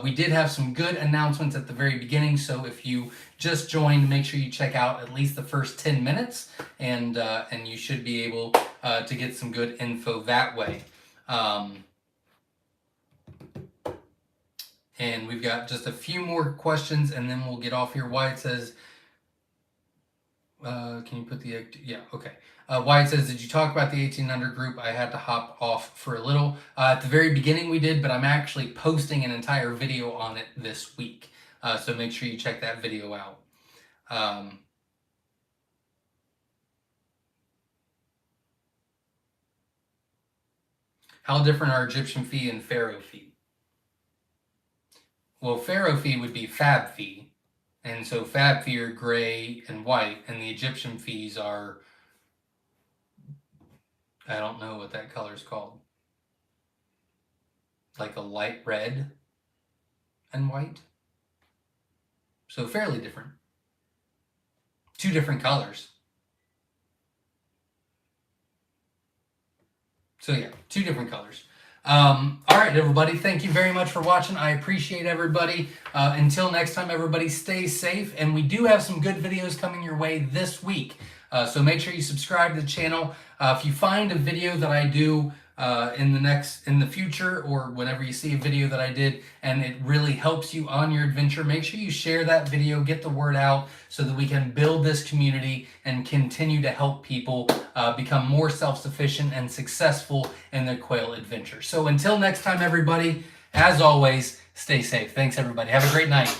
We did have some good announcements at the very beginning, so if you just joined, make sure you check out at least the first 10 minutes, and you should be able to get some good info that way. And we've got just a few more questions, and then we'll get off here. Wyatt says, can you put the, yeah, okay. Wyatt says, did you talk about the 1800 group? I had to hop off for a little. At the very beginning we did, but I'm actually posting an entire video on it this week. So make sure you check that video out. How different are Egyptian fee and Pharaoh fee? Well, Pharaoh fee would be fab fee. And so fab fee are gray and white, and the Egyptian fees are, I don't know what that color is called. Like a light red and white. So fairly different. Two different colors. So yeah, two different colors. All right, everybody. Thank you very much for watching. I appreciate everybody. Until next time, everybody, stay safe. And we do have some good videos coming your way this week. So make sure you subscribe to the channel. If you find a video that I do in the future, or whenever you see a video that I did and it really helps you on your adventure, make sure you share that video, get the word out so that we can build this community and continue to help people become more self-sufficient and successful in their quail adventure. So until next time, everybody, as always, stay safe. Thanks, everybody. Have a great night.